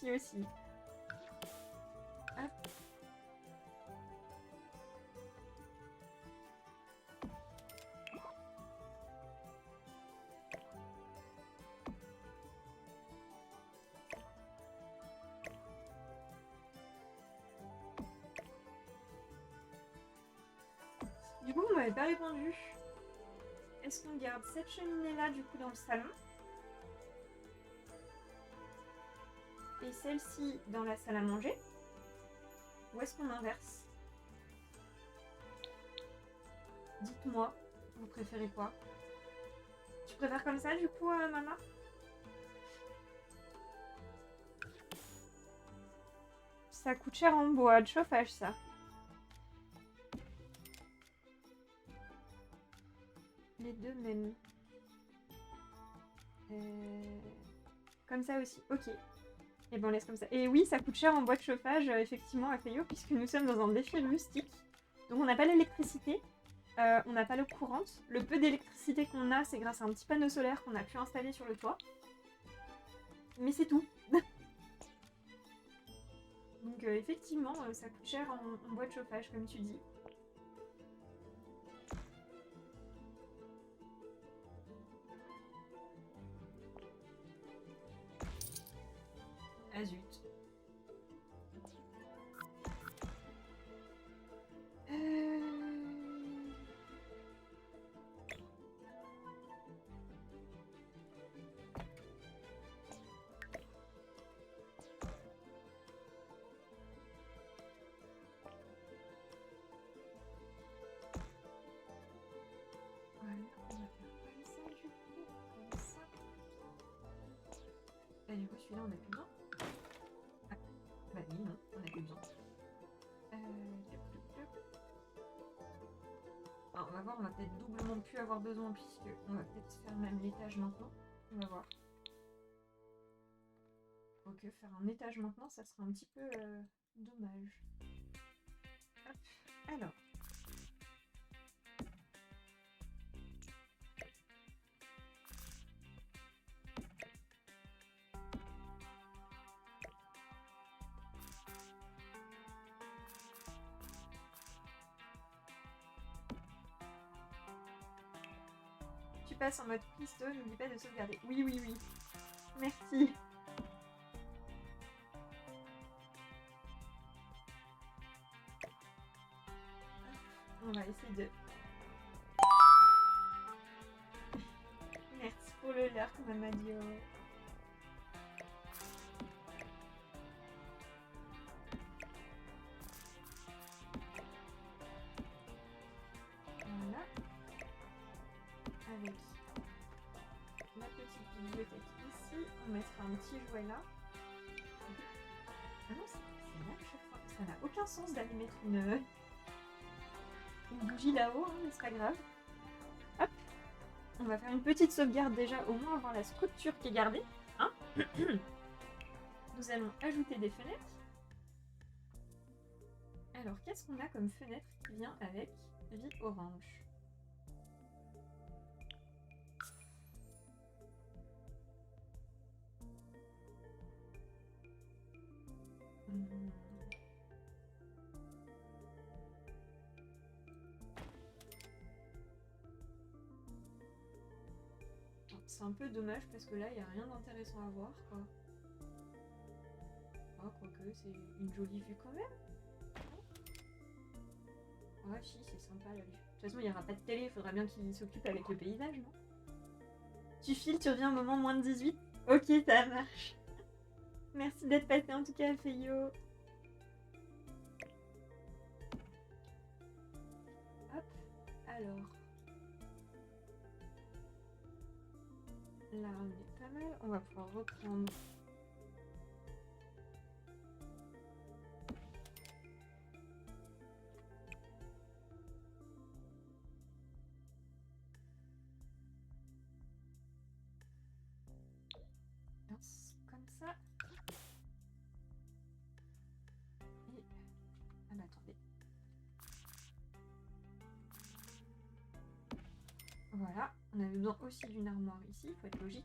aussi. Hop. Du coup, vous m'avez pas répondu. Est-ce qu'on garde cette cheminée là du coup dans le salon et celle-ci dans la salle à manger? Ou est-ce qu'on inverse? Dites-moi, vous préférez quoi? Tu préfères comme ça du coup, maman? Ça coûte cher en bois de chauffage, ça. Les deux mêmes. Comme ça aussi, ok. Et bon, on laisse comme ça. Et oui, ça coûte cher en bois de chauffage, effectivement, à Feyo, puisque nous sommes dans un défi rustique. Donc on n'a pas l'électricité, on n'a pas l'eau courante. Le peu d'électricité qu'on a, c'est grâce à un petit panneau solaire qu'on a pu installer sur le toit. Mais c'est tout. Donc effectivement, ça coûte cher en bois de chauffage, comme tu dis. Ah zut. Voilà, on va faire comme ça du coup, comme ça. Et du coup, celui-là, on a plus besoin. Ah, bah oui, non, on a plus besoin. Alors, on va voir, on va peut-être doublement plus avoir besoin, puisque on va peut-être faire même l'étage maintenant. On va voir. Ok, faire un étage maintenant, ça sera un petit peu dommage. Hop, alors. Tu passes en mode pisto, n'oublie pas de sauvegarder. Oui, oui, oui. Merci. On va essayer de... Merci pour le lurk, Mamadio. Voilà. Avec ma petite bibliothèque ici, on mettra un petit jouet là. Ah non, c'est là à chaque fois. Ça n'a aucun sens d'aller mettre une bougie là-haut, hein, mais c'est pas grave. Hop. On va faire une petite sauvegarde déjà, au moins avoir la structure qui est gardée. Hein. Nous allons ajouter des fenêtres. Alors, qu'est-ce qu'on a comme fenêtre qui vient avec vie orange? C'est un peu dommage parce que là, il n'y a rien d'intéressant à voir, quoi. Ah, quoique, c'est une jolie vue quand même. Ah si, c'est sympa la vue. De toute façon, il n'y aura pas de télé, il faudra bien qu'il s'occupe avec le paysage, non? Tu files, tu reviens au moment moins de 18? Ok, ça marche. Merci d'être passé en tout cas, Feyo. Hop, alors. Là, on est pas mal. On va pouvoir reprendre. Comme ça. Et... Ah bah attendez. Voilà. On avait besoin aussi d'une armoire ici, il faut être logique.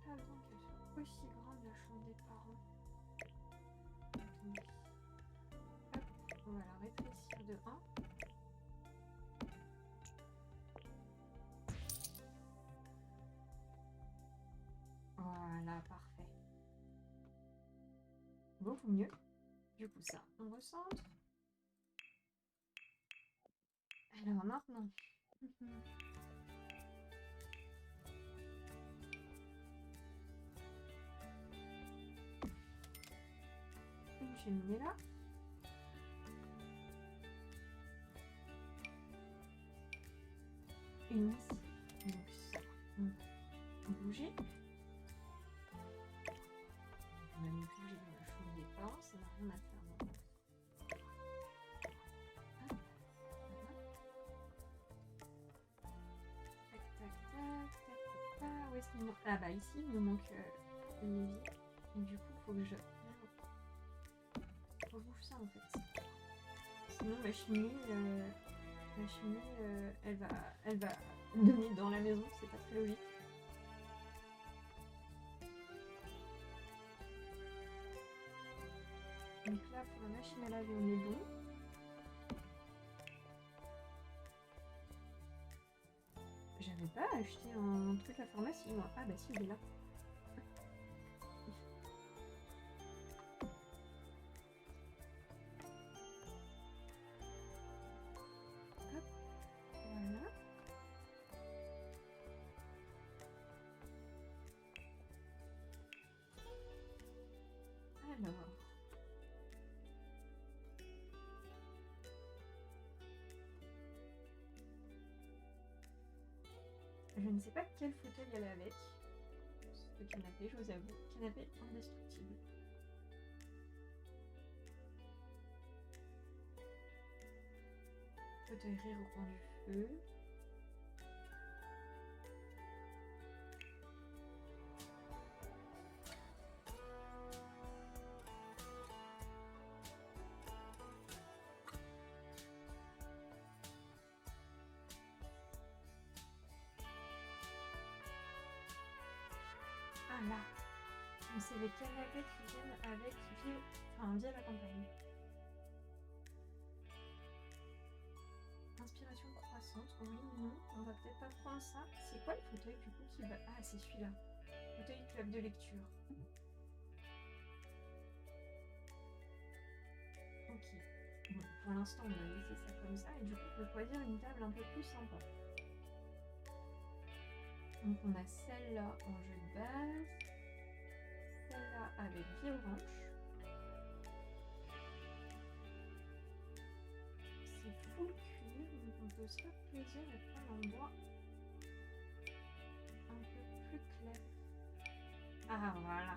Pas besoin qu'elle soit aussi grande la chambre des parents. Attendez. Hop, on va la rétrécir de 1. Voilà, parfait. Beaucoup mieux. Du coup, ça, on recentre. Alors maintenant. Une cheminée là. Une ici. Donc ça, on va bouger. On va même bouger dans la chambre des parents, ça n'a rien à faire. Non. Hop, voilà. Tac, tac, tac, tac, tac. Où est-ce qu'il manque? Ah bah ici, il nous manque une évier. Et du coup, il faut que je rebouche ça en fait. Sinon, ma cheminée, elle va donner dans la maison, c'est pas très logique. Donc là, pour la machine à laver, on est bon. J'avais pas acheté un truc à pharmacie, moi. Ah bah si, il est là. Hop, voilà. Alors... Je ne sais pas quel fauteuil elle est avec. Ce canapé, je vous avoue. Canapé indestructible. Fauteuil rire au coin du feu. Ah là, c'est les canapés qui viennent avec via la campagne. centre. Oui, non, on va peut-être pas prendre ça. C'est quoi le fauteuil du coup qui va... Ah, c'est celui-là. Fauteuil club de lecture. Ok. Bon, pour l'instant, on va laisser ça comme ça. Et du coup, on peut choisir une table un peu plus sympa. Donc, on a celle-là en jeu de base. Celle-là avec vieux-branche. C'est full cuir, donc on peut se faire plaisir et prendre un endroit un peu plus clair. Ah voilà.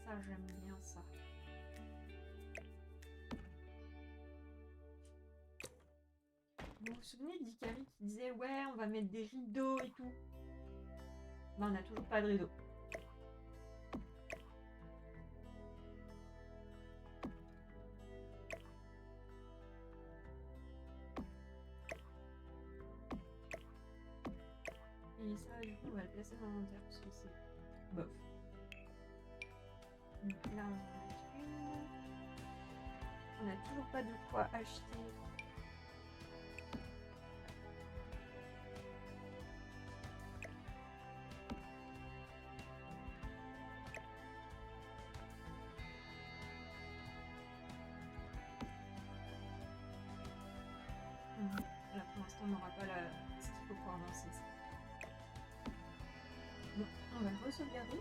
Ça j'aime bien ça. Vous vous souvenez d'Ikari qui disait ouais on va mettre des rideaux et tout. Ben, on n'a toujours pas de rideaux. Et ça, du coup, on va le placer dans l'inventaire parce que c'est bof. Donc là, on va en mettre une. On n'a toujours pas de quoi acheter. Là, pour l'instant, on n'aura pas ce qu'il faut pour avancer ça. Bon, on va re-sauvegarder.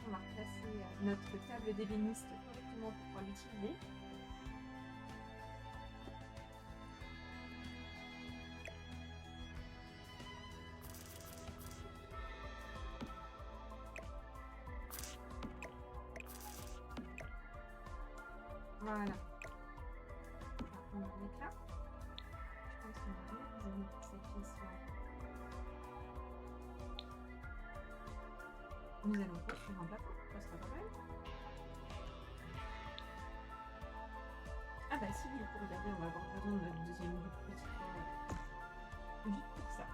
On va replacer notre table d'ébéniste correctement pour pouvoir l'utiliser. Voilà. On va le mettre là. Je pense qu'on va remettre cette pièce-là. Nous allons construire un plafond, ça sera pas mal. Ah bah si, du coup, regardez, on va avoir besoin de notre deuxième petit point juste pour ça.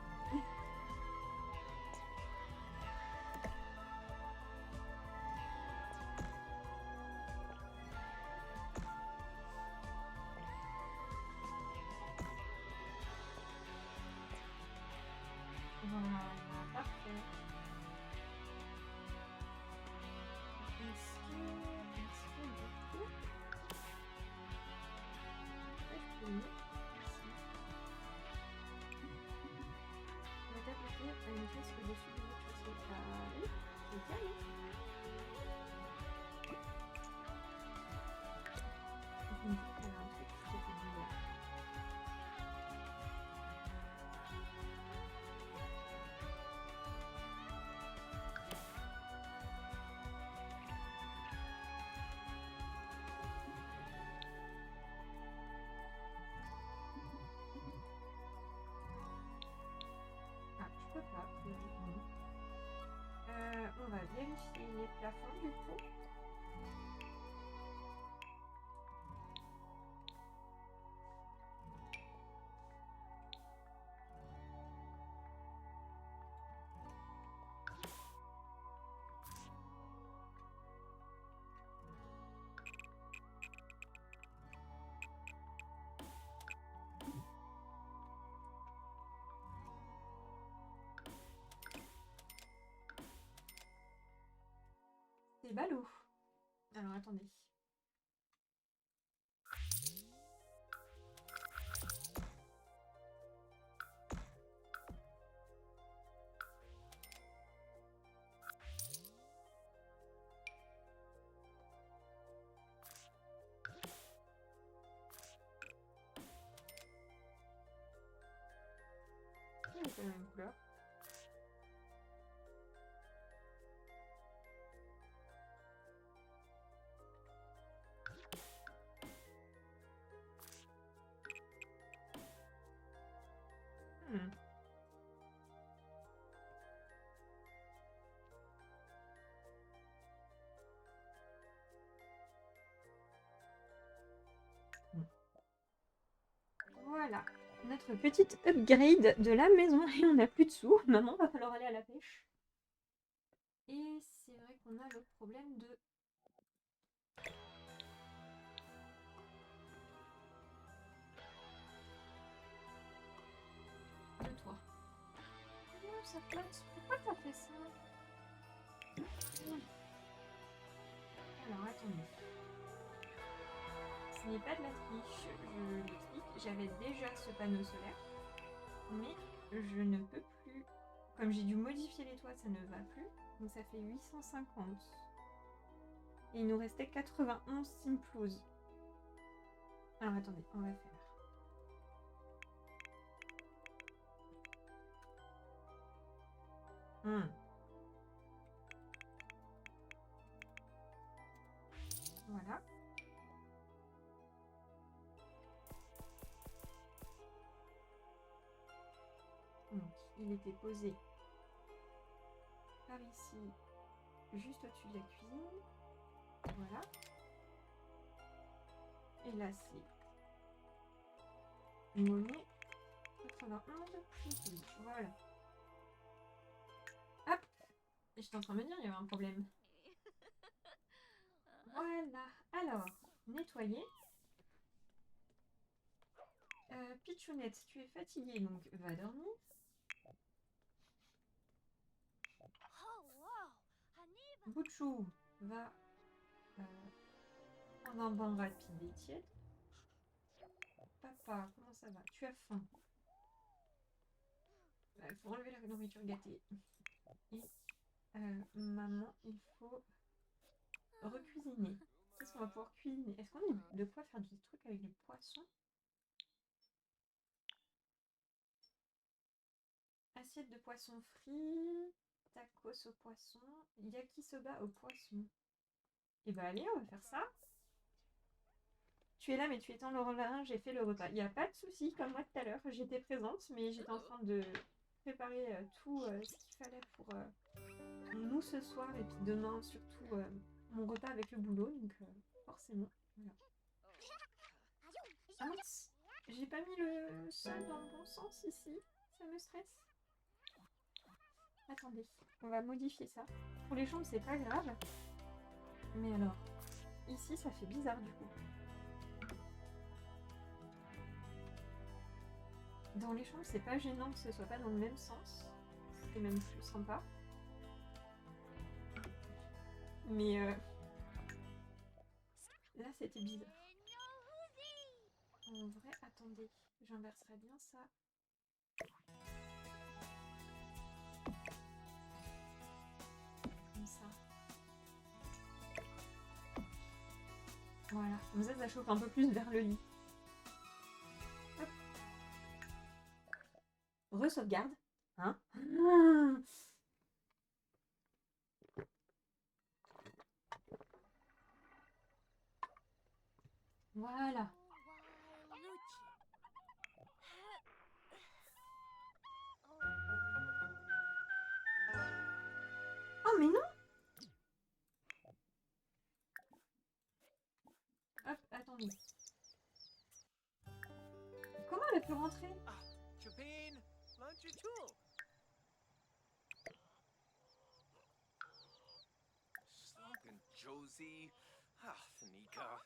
Voilà, parfait. Est-ce que du coup, je peux le mettre ici. La table de cours a une pièce au-dessus de l'autre pièce. Ah oui, c'est bien, oui. Je me dis qu'il y a un truc qui était bizarre. Ah, je peux pas, non. On va vérifier les plafonds du coup. C'est ballot. Alors attendez. C'est la même couleur. Voilà, notre petite upgrade de la maison et on n'a plus de sous. Maintenant, va falloir aller à la pêche. Et c'est vrai qu'on a le problème de... ça flotte. Pourquoi t'as fait ça? Alors, attendez. Ce n'est pas de la triche, je l'explique. J'avais déjà ce panneau solaire, mais je ne peux plus. Comme j'ai dû modifier les toits, ça ne va plus. Donc ça fait 850. Et il nous restait 91 simploses. Alors attendez, on va faire. Voilà. Donc, il était posé par ici, juste au-dessus de la cuisine. Voilà. Et là, c'est monnaie 91. Voilà. Hop. Et j'étais en train de me dire, il y avait un problème. Voilà. Alors, nettoyer. Pitchounette, tu es fatiguée, donc va dormir. Oh, wow. Haniba. Bouchou va prendre un bain rapide et tiède. Papa, comment ça va? Tu as faim. Il faut enlever la nourriture gâtée. Et maman, il faut recuisiner. Qu'est-ce qu'on va pouvoir cuisiner? Est-ce qu'on a de quoi faire des trucs avec les poissons? Assiette de poisson frit, tacos au poisson, yakisoba au poisson. Et bah allez, on va faire ça. Tu es là, mais tu étends le linge, j'ai fait le repas. Il n'y a pas de souci, comme moi tout à l'heure, j'étais présente, mais j'étais en train de préparer tout ce qu'il fallait pour nous ce soir, et puis demain surtout mon repas avec le boulot, donc forcément, voilà. Ah mince, j'ai pas mis le sol dans le bon sens ici, ça me stresse. Attendez, on va modifier ça. Pour les chambres, c'est pas grave, mais alors, ici, ça fait bizarre du coup. Dans les chambres, c'est pas gênant que ce soit pas dans le même sens. C'est même plus sympa. Mais là, c'était bizarre. En vrai, attendez, j'inverserai bien ça. Comme ça. Voilà, comme ça chauffe un peu plus vers le lit. Hop. Re-sauvegarde. Hein? Voilà. Oh mais non! Hop, attendez. Comment elle a pu rentrer? Chapin, lunch at tool. Slumpin' Josie. Ah, Thanika.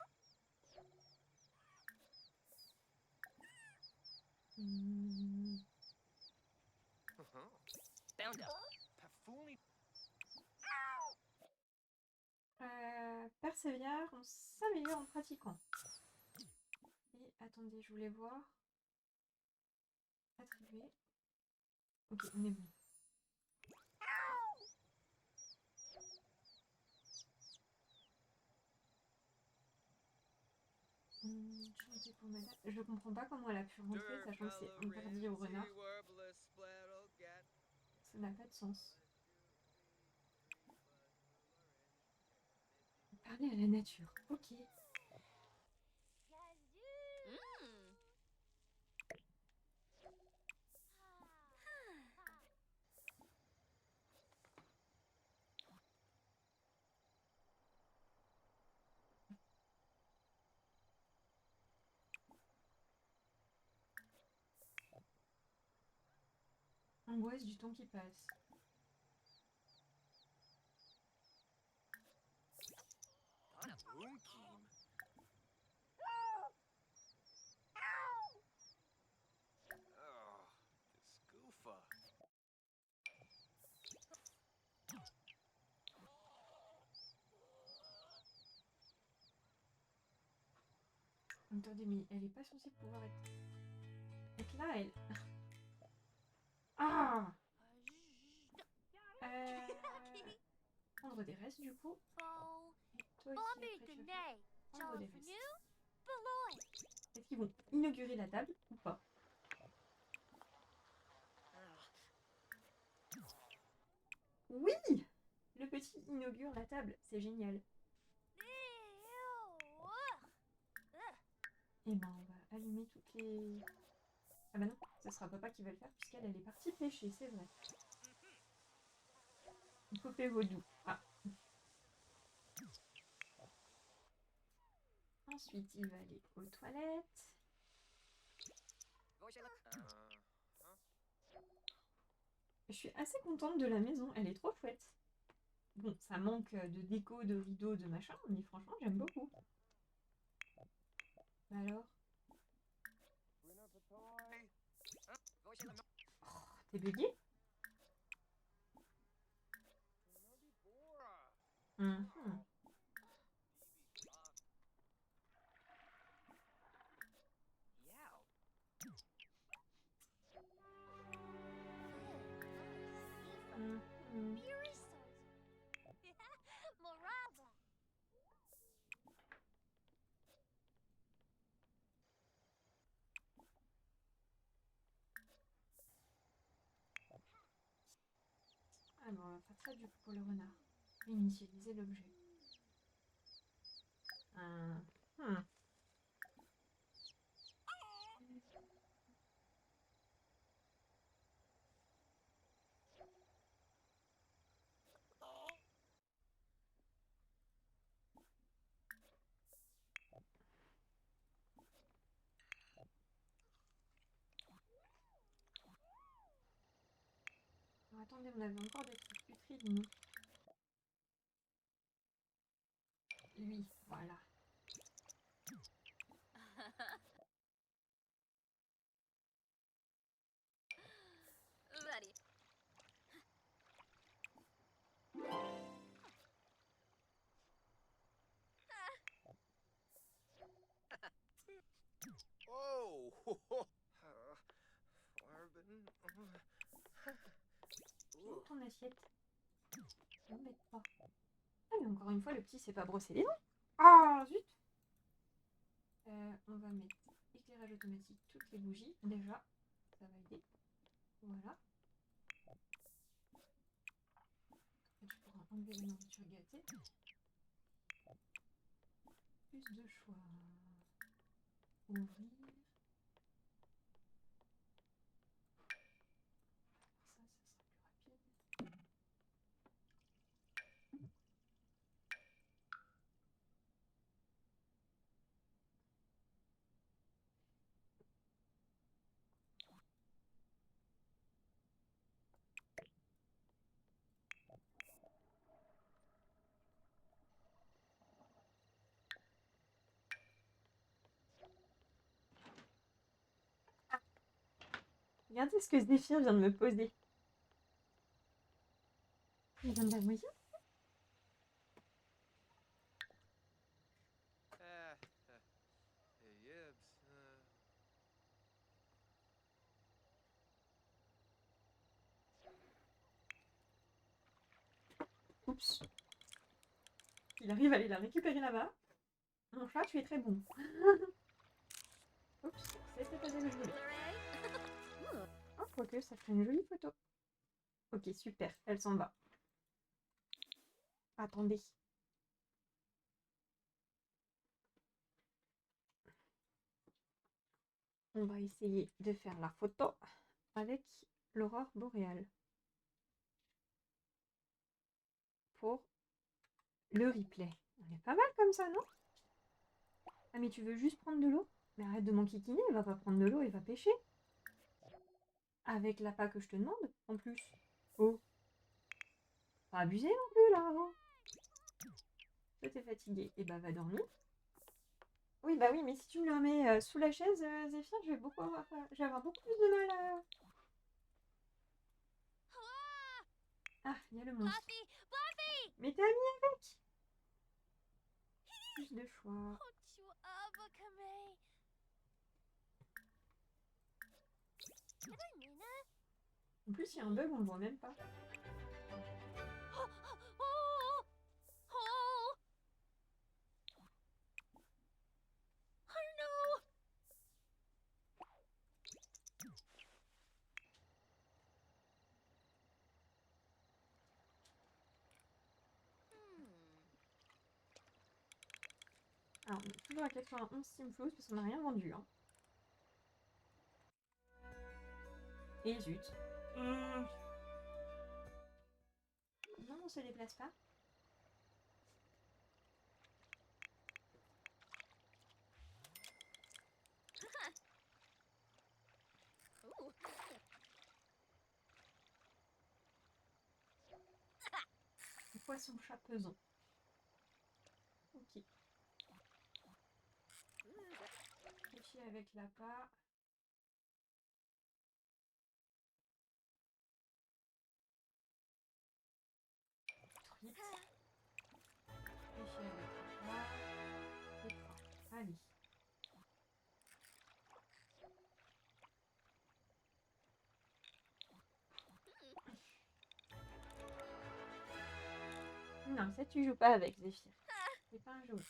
Found up. Pafuni. Persévère, on s'améliore en pratiquant. Et attendez, je voulais voir. Attribuer. Ok, on est bon. Chanter pour madame. Je comprends pas comment elle a pu rentrer, sachant que c'est interdit au renard. Ça n'a pas de sens. Parler à la nature. Ok. Angoisse du temps qui passe. Boonkeem. Oh, this goofa. Attendez, mais elle est pas censée pouvoir être là, elle. Ah Prendre des restes, du coup. Bo, Toi aussi, Bobby après, tu vas faire Dene, prendre des Jolfinu, restes. Beloy. Est-ce qu'ils vont inaugurer la table ou pas? Oui! Le petit inaugure la table, c'est génial. Et ben on va allumer toutes les... Ah bah non, ce sera papa qui va le faire puisqu'elle elle est partie pêcher, c'est vrai. Poupée vaudou. Ah. Ensuite, il va aller aux toilettes. Je suis assez contente de la maison, elle est trop chouette. Bon, ça manque de déco, de rideaux, de machin, mais franchement, j'aime beaucoup. Bah alors? Oh, t'es bugué? Mhm. Mhm. Morava. Ah bon, on va faire ça du coup pour le renard. Initialiser l'objet. Mhm. Oh, attendez, on avait encore des trucs putrides, nous. Lui, voilà. Ready. Oh! Finis ton assiette. Ne m'embête pas. Ah, mais encore une fois, le petit s'est pas brossé les dents. Ah, zut! On va mettre éclairage automatique, toutes les bougies. Déjà, ça va aider. Voilà. Et tu pourras enlever les nourritures gâtées. Plus de choix. Ouvrir. Ça sera plus rapide. Regardez ce que Zéphyr vient de me poser. Il vient de la moisir. Oups. Il arrive à aller la récupérer là-bas. Mon chat, tu es très bon. Oups, c'était pas ce que je voulais. Oh, quoique, ça ferait une jolie photo. Ok, super, elle s'en va. Attendez. On va essayer de faire la photo avec l'aurore boréale. Pour le replay. On est pas mal comme ça, non? Ah, mais tu veux juste prendre de l'eau? Mais arrête de m'enquiquiner, elle va pas prendre de l'eau, elle va pêcher. Avec l'appât que je te demande, en plus. Oh. Pas abuser non plus, là, avant. Toi, t'es fatigué. Et bah, va dormir. Oui, bah oui, mais si tu me le remets sous la chaise, Zéphyr, je vais avoir beaucoup plus de mal à... Ah, il y a le monstre. Fluffy, Fluffy. Mais t'es ami avec! plus de choix. Ocho abakame. Mina? En plus, il y a un bug, on le voit même pas. Oh! Oh! Oh! Oh no! Alors, on est toujours à 91 Simflows parce qu'on n'a rien vendu. Hein. Et zut. Non, on se déplace pas. Ooh. Poisson chat pesant. Ok. Fichier avec l'appât. Truite. Fichier avec l'appât. Et trois. Allez. Non, ça tu joues pas avec Zéphyr. C'est pas un joueur.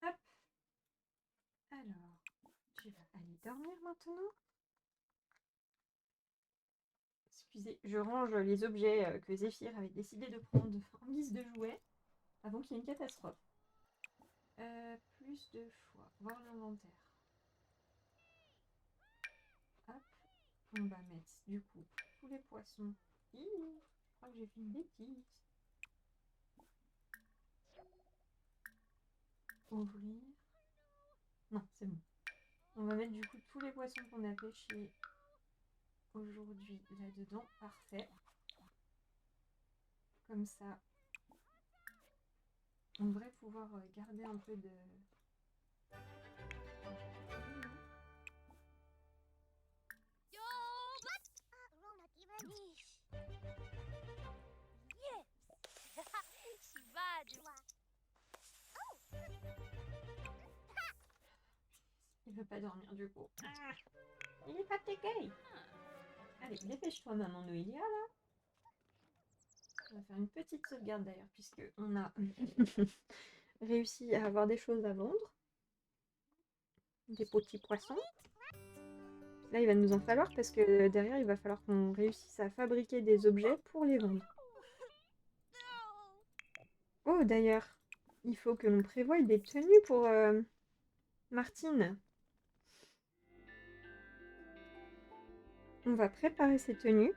Hop. Alors, tu vas aller dormir maintenant. Excusez, je range les objets que Zéphyr avait décidé de prendre en guise de jouets avant qu'il y ait une catastrophe. Plus de choix. Voir l'inventaire. Hop. On va mettre du coup tous les poissons. Je crois que j'ai fait une bêtise. Ouvrir. Non, c'est bon. On va mettre du coup tous les poissons qu'on a pêchés aujourd'hui là-dedans. Parfait. Comme ça, on devrait pouvoir garder un peu de... Yo! Niche. Yes. Shibadu. Il veut pas dormir du coup. Il est pas gay. Allez, dépêche-toi maman Noélia là. On va faire une petite sauvegarde d'ailleurs puisque on a réussi à avoir des choses à vendre. Des petits poissons. Là il va nous en falloir parce que derrière il va falloir qu'on réussisse à fabriquer des objets pour les vendre. Oh d'ailleurs, il faut que l'on prévoie des tenues pour Martine. On va préparer ces tenues.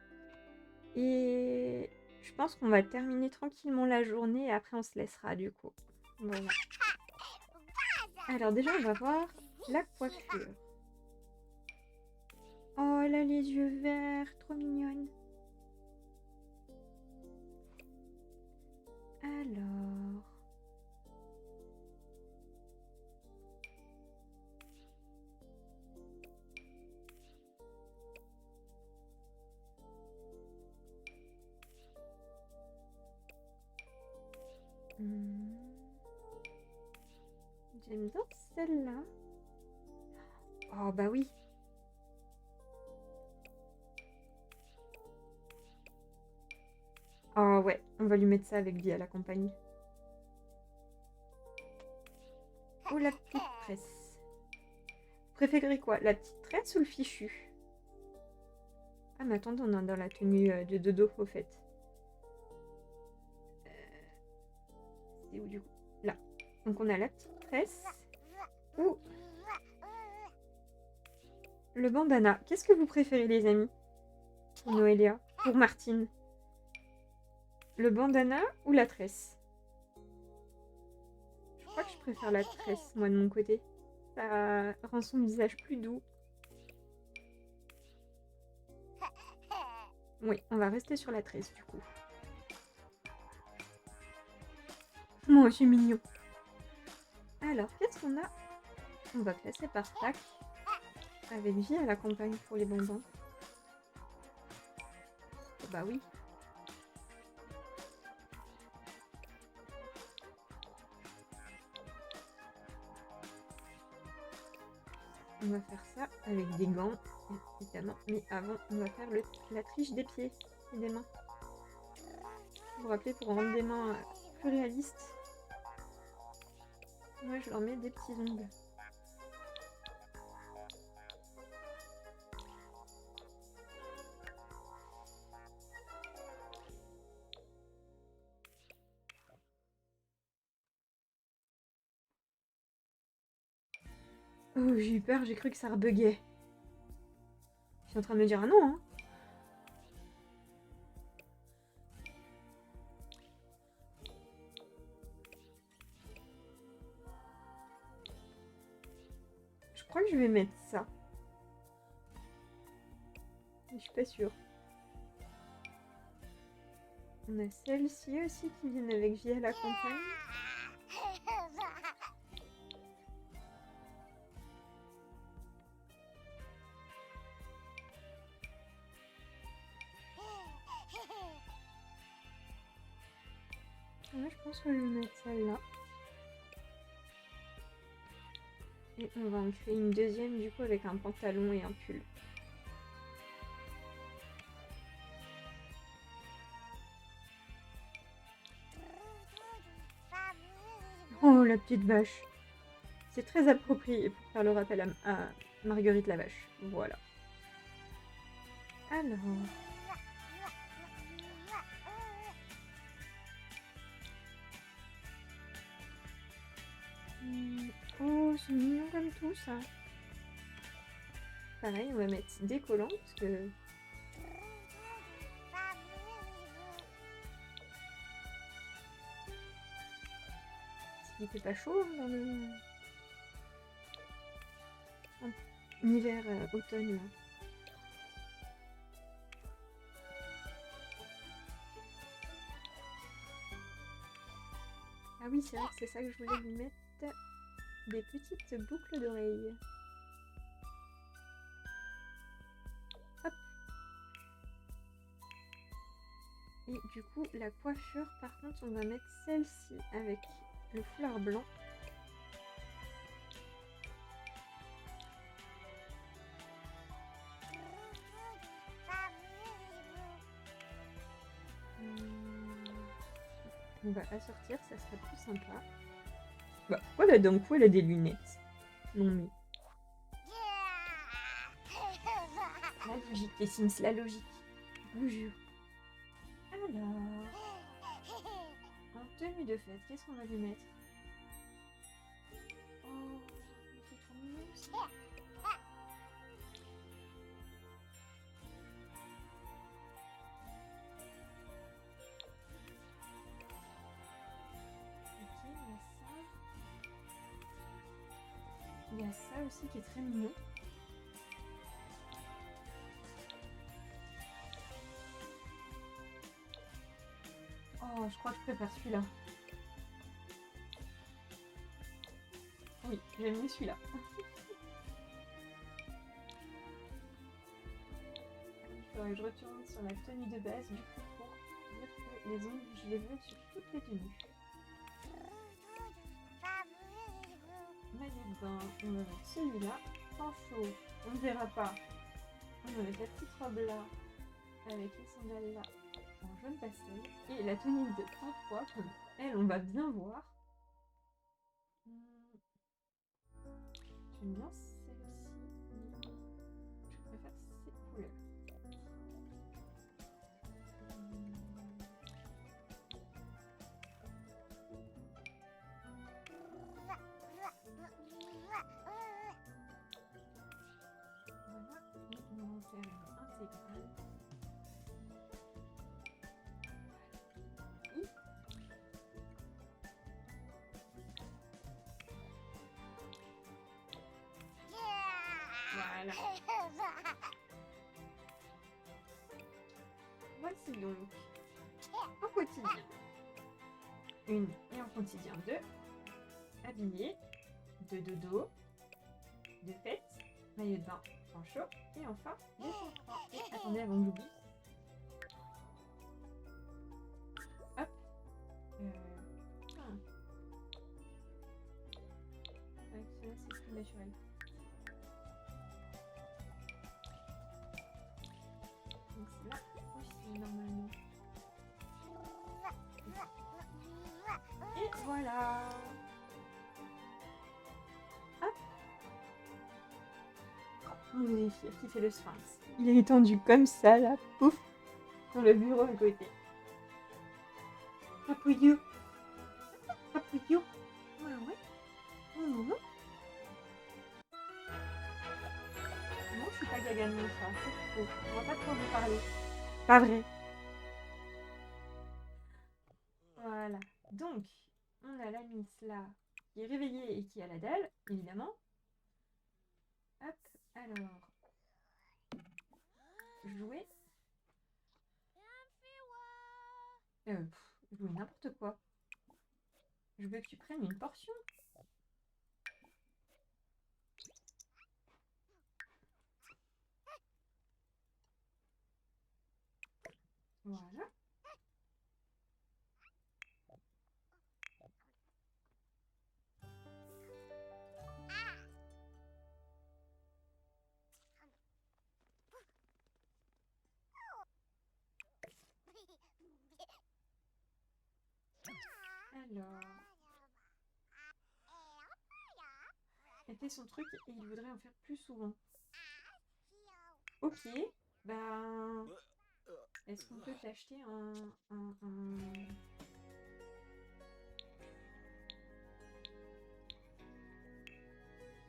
Et je pense qu'on va terminer tranquillement la journée et après on se laissera du coup. Voilà. Alors déjà on va voir la coiffure. Oh elle a les yeux verts, trop mignonne. Alors... J'aime bien celle-là. Oh bah oui. Oh ouais, on va lui mettre ça avec Dia, la compagnie. Oh la petite tresse. Vous préférez quoi? La petite tresse ou le fichu? Ah mais attendez, on est dans la tenue de dodo au fait. C'est où du coup? Là. Donc on a la petite tresse ou le bandana. Qu'est-ce que vous préférez les amis? Pour Noélia, pour Martine. Le bandana ou la tresse? Je crois que je préfère la tresse, moi de mon côté. Ça rend son visage plus doux. Oui, on va rester sur la tresse du coup. Moi, c'est mignon. Alors, qu'est-ce qu'on a? On va classer par stack. Avec vie à la campagne pour les bonbons. Bah oui. on va faire ça avec des gants, évidemment. Mais avant, on va faire la triche des pieds et des mains. Vous vous rappelez, pour rendre des mains plus réalistes, moi je leur mets des petits ongles. Oh, j'ai eu peur, j'ai cru que ça rebuguait. Je suis en train de me dire, ah non, hein. Je crois que je vais mettre ça. Mais je suis pas sûre. On a celle-ci aussi qui viennent avec Vie à la campagne. Ouais, je pense que je vais mettre celle-là. Et on va en créer une deuxième du coup avec un pantalon et un pull. Oh, la petite vache. C'est très approprié pour faire le rappel à Marguerite la vache. Voilà. Alors... Oh, c'est mignon comme tout ça. Pareil, on va mettre des collants parce que... Il fait pas chaud hein, dans le... En hiver, automne là. Ah oui, c'est vrai que c'est ça que je voulais lui mettre. Des petites boucles d'oreilles. Hop. Et du coup, la coiffure, par contre, on va mettre celle-ci avec le foulard blanc. On va assortir, ça sera plus sympa. Bah, voilà, d'un coup, elle a des lunettes. Non, mais... La logique, les Sims, la logique. Je vous jure. Alors... En tenue de fête, qu'est-ce qu'on va lui mettre? Oh, c'est trop mignon aussi. Il y a ça aussi qui est très mignon. Oh, je crois que je préfère celui-là. Oui, j'aime mieux celui-là. Il faudrait que je retourne sur la tenue de base du coup pour dire que les ongles, je les veux sur toutes les tenues. Maillot de bain, on va mettre celui-là. En chaud, on ne verra pas. On va mettre la petite robe là, avec les sandales là, en jaune pastel. Et la tenue de temps froid, comme elle, on va bien voir. J'aime bien celle-ci. Je préfère ces couleurs. Voilà. Voici donc en quotidien 1 et en quotidien 2, habillé, de dodo, de fête, maillot de bain en chaud et enfin des enfants. Et attendez avant que j'oublie. Hop. Avec cela c'est plus naturel. Zéphyr qui fait le sphinx. Il est étendu comme ça, là, pouf, sur le bureau à côté. Papouillou. Papouillou. Ouais, ouais. Non, non, non. Non, je suis pas gaga de mon chat, c'est faux. On va pas trop vous parler. Pas vrai. Voilà. Donc, on a la miss là, qui est réveillée et qui a la dalle, évidemment. Hop, alors. Jouer. Jouer n'importe quoi. Je veux que tu prennes une portion. Voilà. Alors. C'était son truc et il voudrait en faire plus souvent. Ok. Ben. Est-ce qu'on peut t'acheter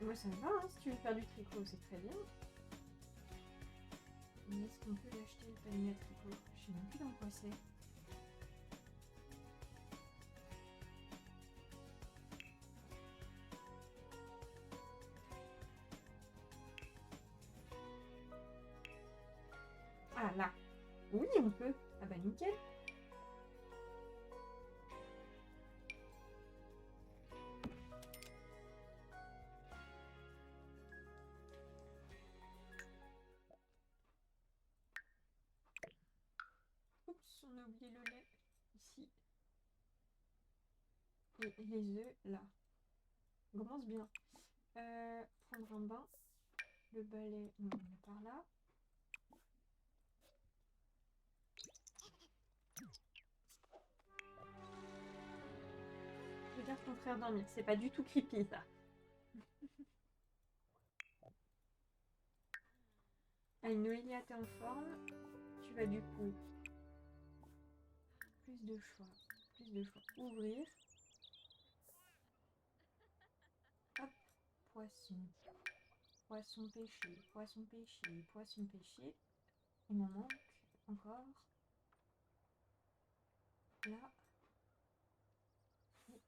Moi ça me va, hein, si tu veux faire du tricot, c'est très bien. Mais est-ce qu'on peut l'acheter le panier à tricot? Je sais même plus dans quoi c'est. Ah là. Oui, on peut. Ah bah nickel. Oups, on a oublié le lait. Ici. Et les œufs là. On commence bien. Prendre un bain. Le balai, non, on est par là. Regarde ton frère dormir. C'est pas du tout creepy ça. Allez, Noélia, t'es en forme. Tu vas du coup. Plus de choix. Plus de choix. Ouvrir. Hop. Poisson. Poisson pêché. Poisson pêché. Poisson pêché. Il m'en manque encore. Là. Et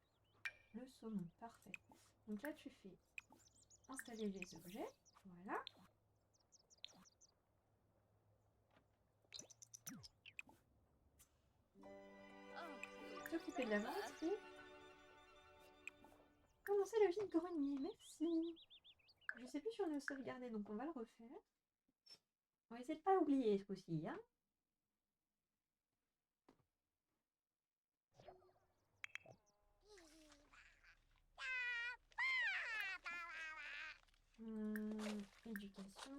le saumon. Parfait. Donc là, tu fais installer les objets. Voilà. S'occuper de la vente et commencer le vide-grenier. Merci. Je sais plus si on est sauvegardé, donc on va le refaire. On va essayer de pas oublier ce coup-ci, hein. Éducation.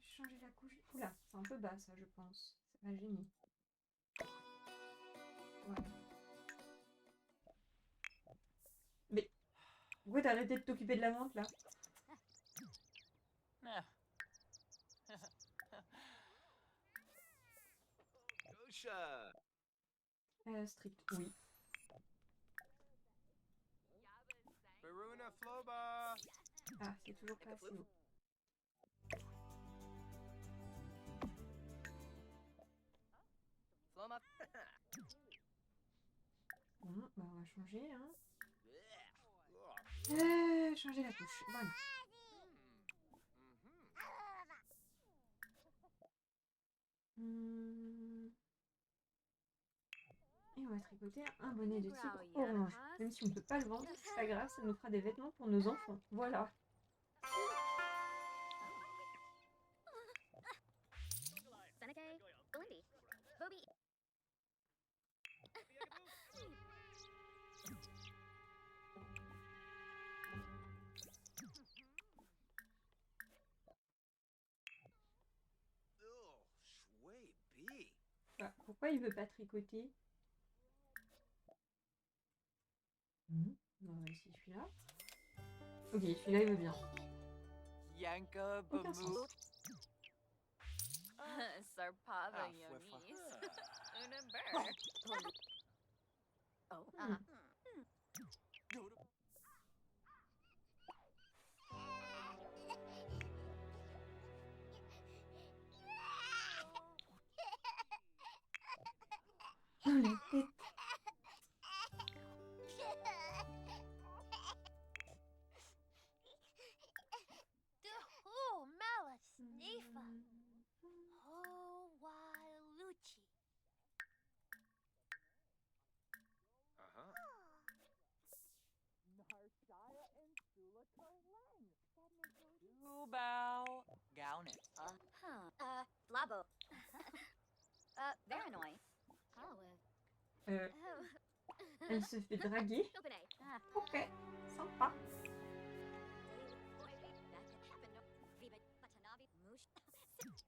Changer la couche. Oula, c'est un peu bas ça, je pense. Ça m'a gêné. Voilà. Mais pourquoi t'as arrêté de t'occuper de la menthe là? Gosha. Strict, oui. Baruna Floba. Ah, c'est toujours pas assez haut. Bon, bah on va changer, hein. Changer la couche, voilà. Et on va tricoter un bonnet de tigre orange. Même si on ne peut pas le vendre, c'est pas grave, ça nous fera des vêtements pour nos enfants. Voilà. pourquoi il veut pas tricoter? On va essayer celui-là. Ok, celui-là il veut bien. Yanka Aucun Bamu. sens. Sarpava Ah, Yonis. fue Una bird. Oh, Oh, la tête. Oh, Malasnifa. Oh, Waluchi. Uh-huh. Ubao. Gaunet. Blabo. Varanoi. Euh, elle se fait draguer. Ok, sympa.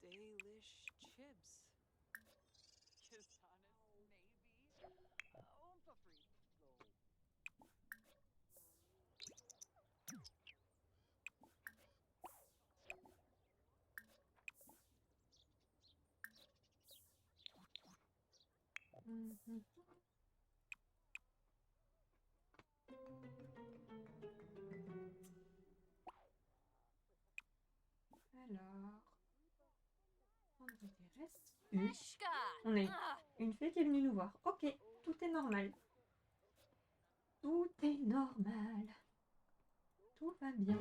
Dalish Chibs. Kisanis, maybe. Umpafree. Mhm. Alors, prendre des restes. Meshka. On a une fée qui est venue nous voir. Ok, tout est normal. Tout est normal. Tout va bien.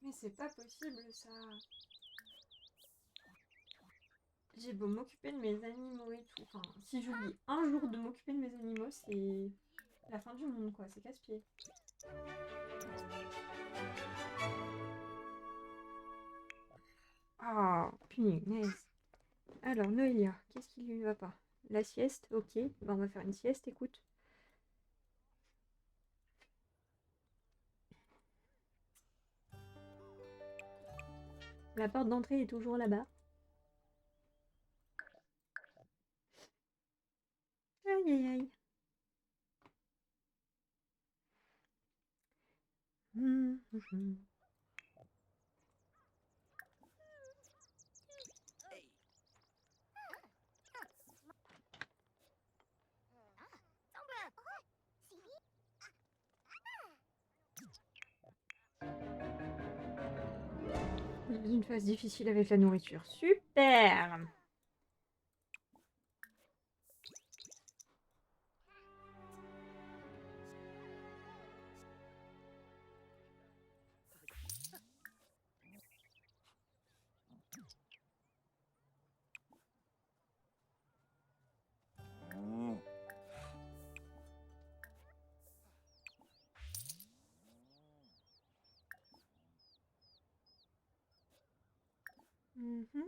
Mais c'est pas possible ça. J'ai beau m'occuper de mes animaux et tout. Enfin, si j'oublie un jour de m'occuper de mes animaux, c'est la fin du monde quoi. C'est casse-pied. Ah, punaise. Alors, Noélia, qu'est-ce qui lui va pas? La sieste, ok. Ben, on va faire une sieste, écoute. La porte d'entrée est toujours là-bas. Aïe, aïe, aïe. Hey. Une phase difficile avec la nourriture. Super! Mhm.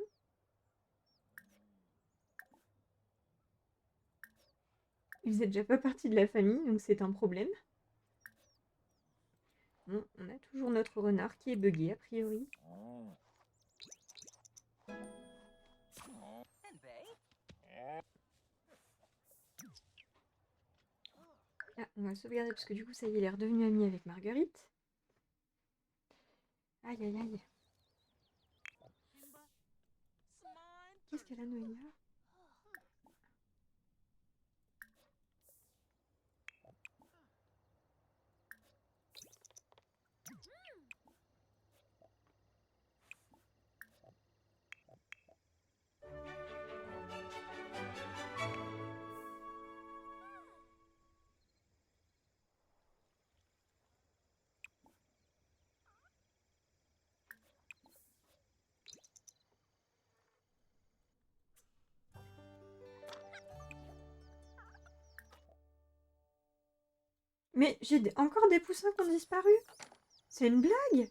Il faisait déjà pas partie de la famille, donc c'est un problème. Bon, on a toujours notre renard qui est buggé, a priori. And Bay? Ah, on va sauvegarder parce que du coup, ça y est, il est redevenu ami avec Marguerite. Aïe, aïe, aïe. Qu'est-ce qu'elle a, Noélia? Mais j'ai encore des poussins qui ont disparu. C'est une blague.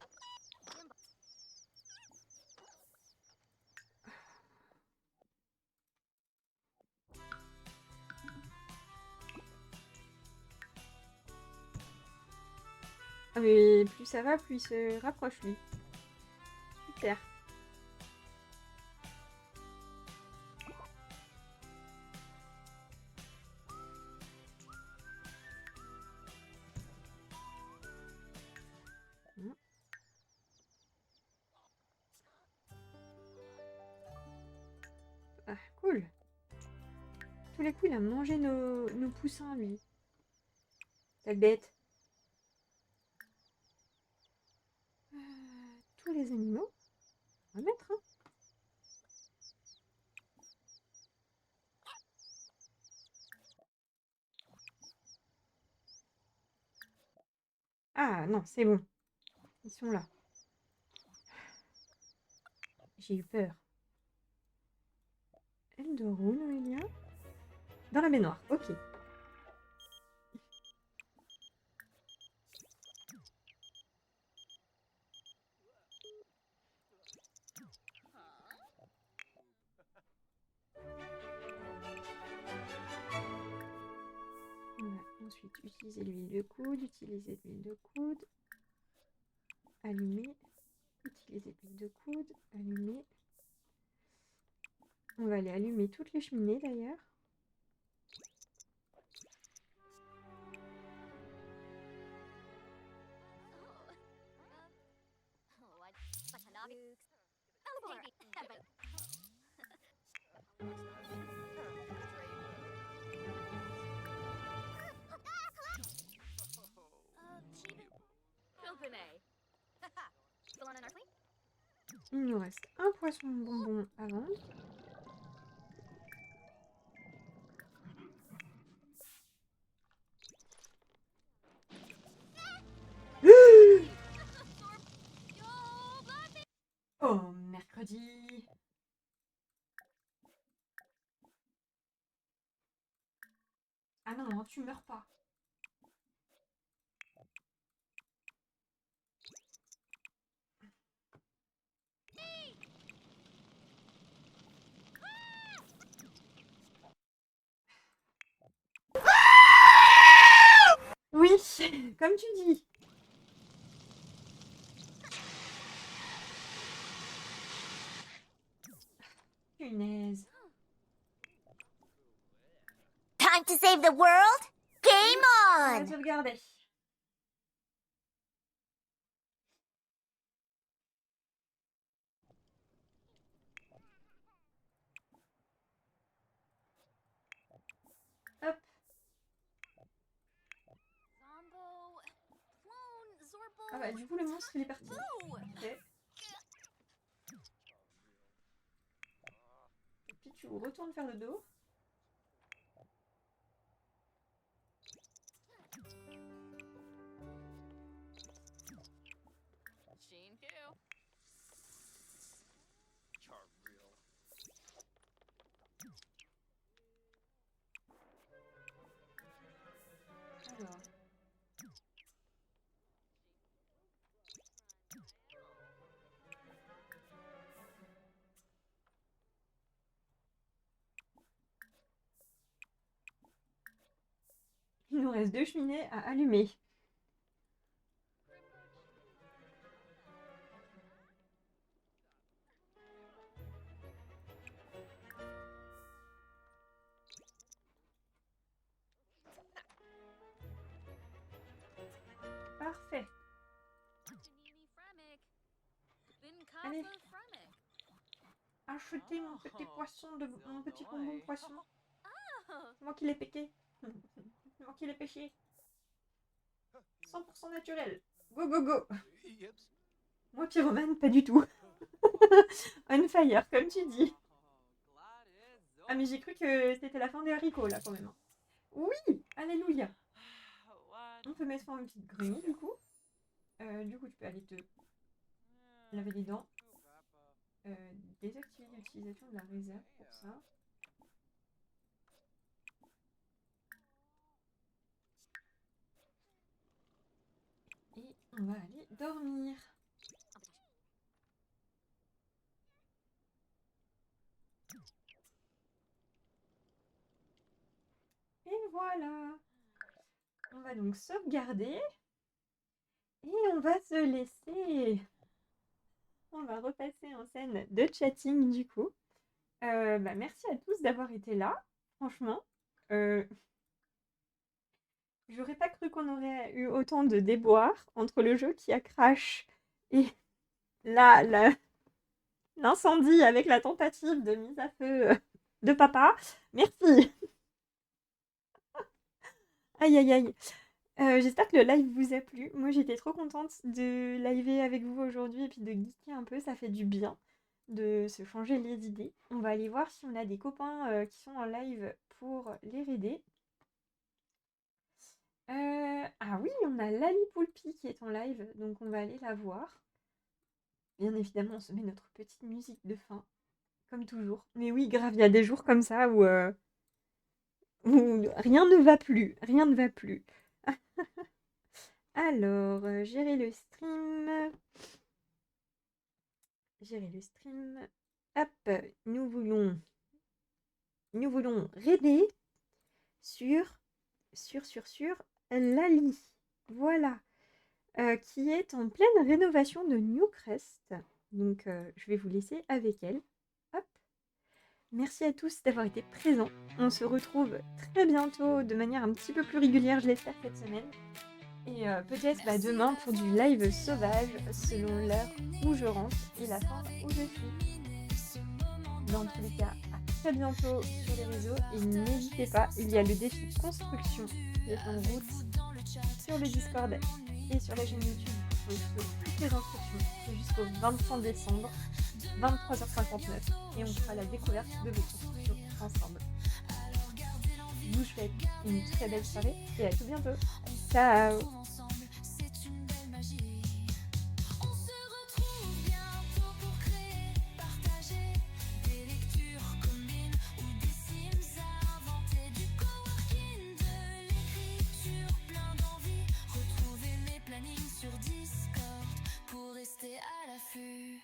Ah mais plus ça va, plus il se rapproche lui. Super. Ah, cool. Tous les coups, il a mangé nos poussins, lui. Sale bête. Tous les animaux. On va mettre, hein. Ah non, c'est bon. Ils sont là. J'ai eu peur. Eldorou, Noélia. Dans la baignoire, ok. On va ensuite utiliser l'huile de coude, utiliser l'huile de coude, allumer, utiliser l'huile de coude, allumer. On va aller allumer toutes les cheminées d'ailleurs. Il nous reste un poisson bonbon à vendre. Oh, mercredi. Ah non, non, tu meurs pas. Oui, comme tu dis. Punaise. Time to save the world? Game On va on! sauvegarder. Hop. Zombo, clone, Zorbo. Ah bah du coup le monstre il est parti. Boo! Ok. Et puis tu retournes faire le dos. Sheen Q. You're real. Alors. Il nous reste 2 cheminées à allumer. Parfait. Janini Fremic. Allez. Vinkasa Fremic. Achetez mon petit poisson, mon petit bonbon poisson. Oh, C'est moi qui l'ai piqué. C'est moi qui l'ai pêché. 100% naturel. Go go go. Yips. Moi pyromane, pas du tout. On fire, comme tu dis. Ah mais j'ai cru que c'était la fin des haricots là quand même. Oui, alléluia. On peut mettre en une petite grenouille du coup. Du coup tu peux aller te laver les dents. Désactiver l'utilisation de la réserve pour ça. Et on va aller dormir. Et voilà. On va donc sauvegarder. Et on va se laisser. On va repasser en scène de chatting du coup. Merci à tous d'avoir été là. Franchement, j'aurais pas cru qu'on aurait eu autant de déboires entre le jeu qui a crash et là, l'incendie avec la tentative de mise à feu de papa. Merci. Aïe aïe aïe. J'espère que le live vous a plu. Moi, j'étais trop contente de liver avec vous aujourd'hui et puis de geeker un peu. Ça fait du bien de se changer les idées. On va aller voir si on a des copains qui sont en live pour les raider. Ah oui, on a Lali Poulpi qui est en live, donc on va aller la voir. Bien évidemment, on se met notre petite musique de fin, comme toujours. Mais oui, grave, il y a des jours comme ça où rien ne va plus. Rien ne va plus. Alors, gérer le stream. Gérer le stream. Hop, nous voulons raider sur Lali. Voilà. Qui est en pleine rénovation de Newcrest. Donc, je vais vous laisser avec elle. Hop. Merci à tous d'avoir été présents. On se retrouve très bientôt de manière un petit peu plus régulière, je l'espère, cette semaine. Et peut-être demain pour du live sauvage selon l'heure où je rentre et la fin où je suis. Dans tous les cas, à très bientôt sur les réseaux et n'hésitez pas, il y a le défi construction qui est en route sur le Discord et sur la chaîne YouTube. Vous trouvez toutes les instructions. C'est jusqu'au 25 décembre, 23h59 et on fera la découverte de vos constructions ensemble. Je vous souhaite une très belle soirée et à tout bientôt. Ciao. À l'affût.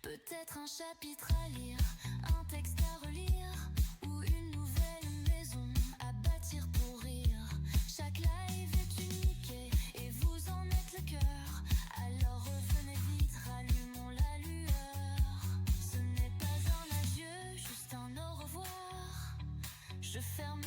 Peut-être un chapitre à lire, un texte à relire, ou une nouvelle maison à bâtir pour rire. Chaque live est unique et vous en êtes le cœur. Alors revenez vite, rallumons la lueur. Ce n'est pas un adieu, juste un au revoir. Je ferme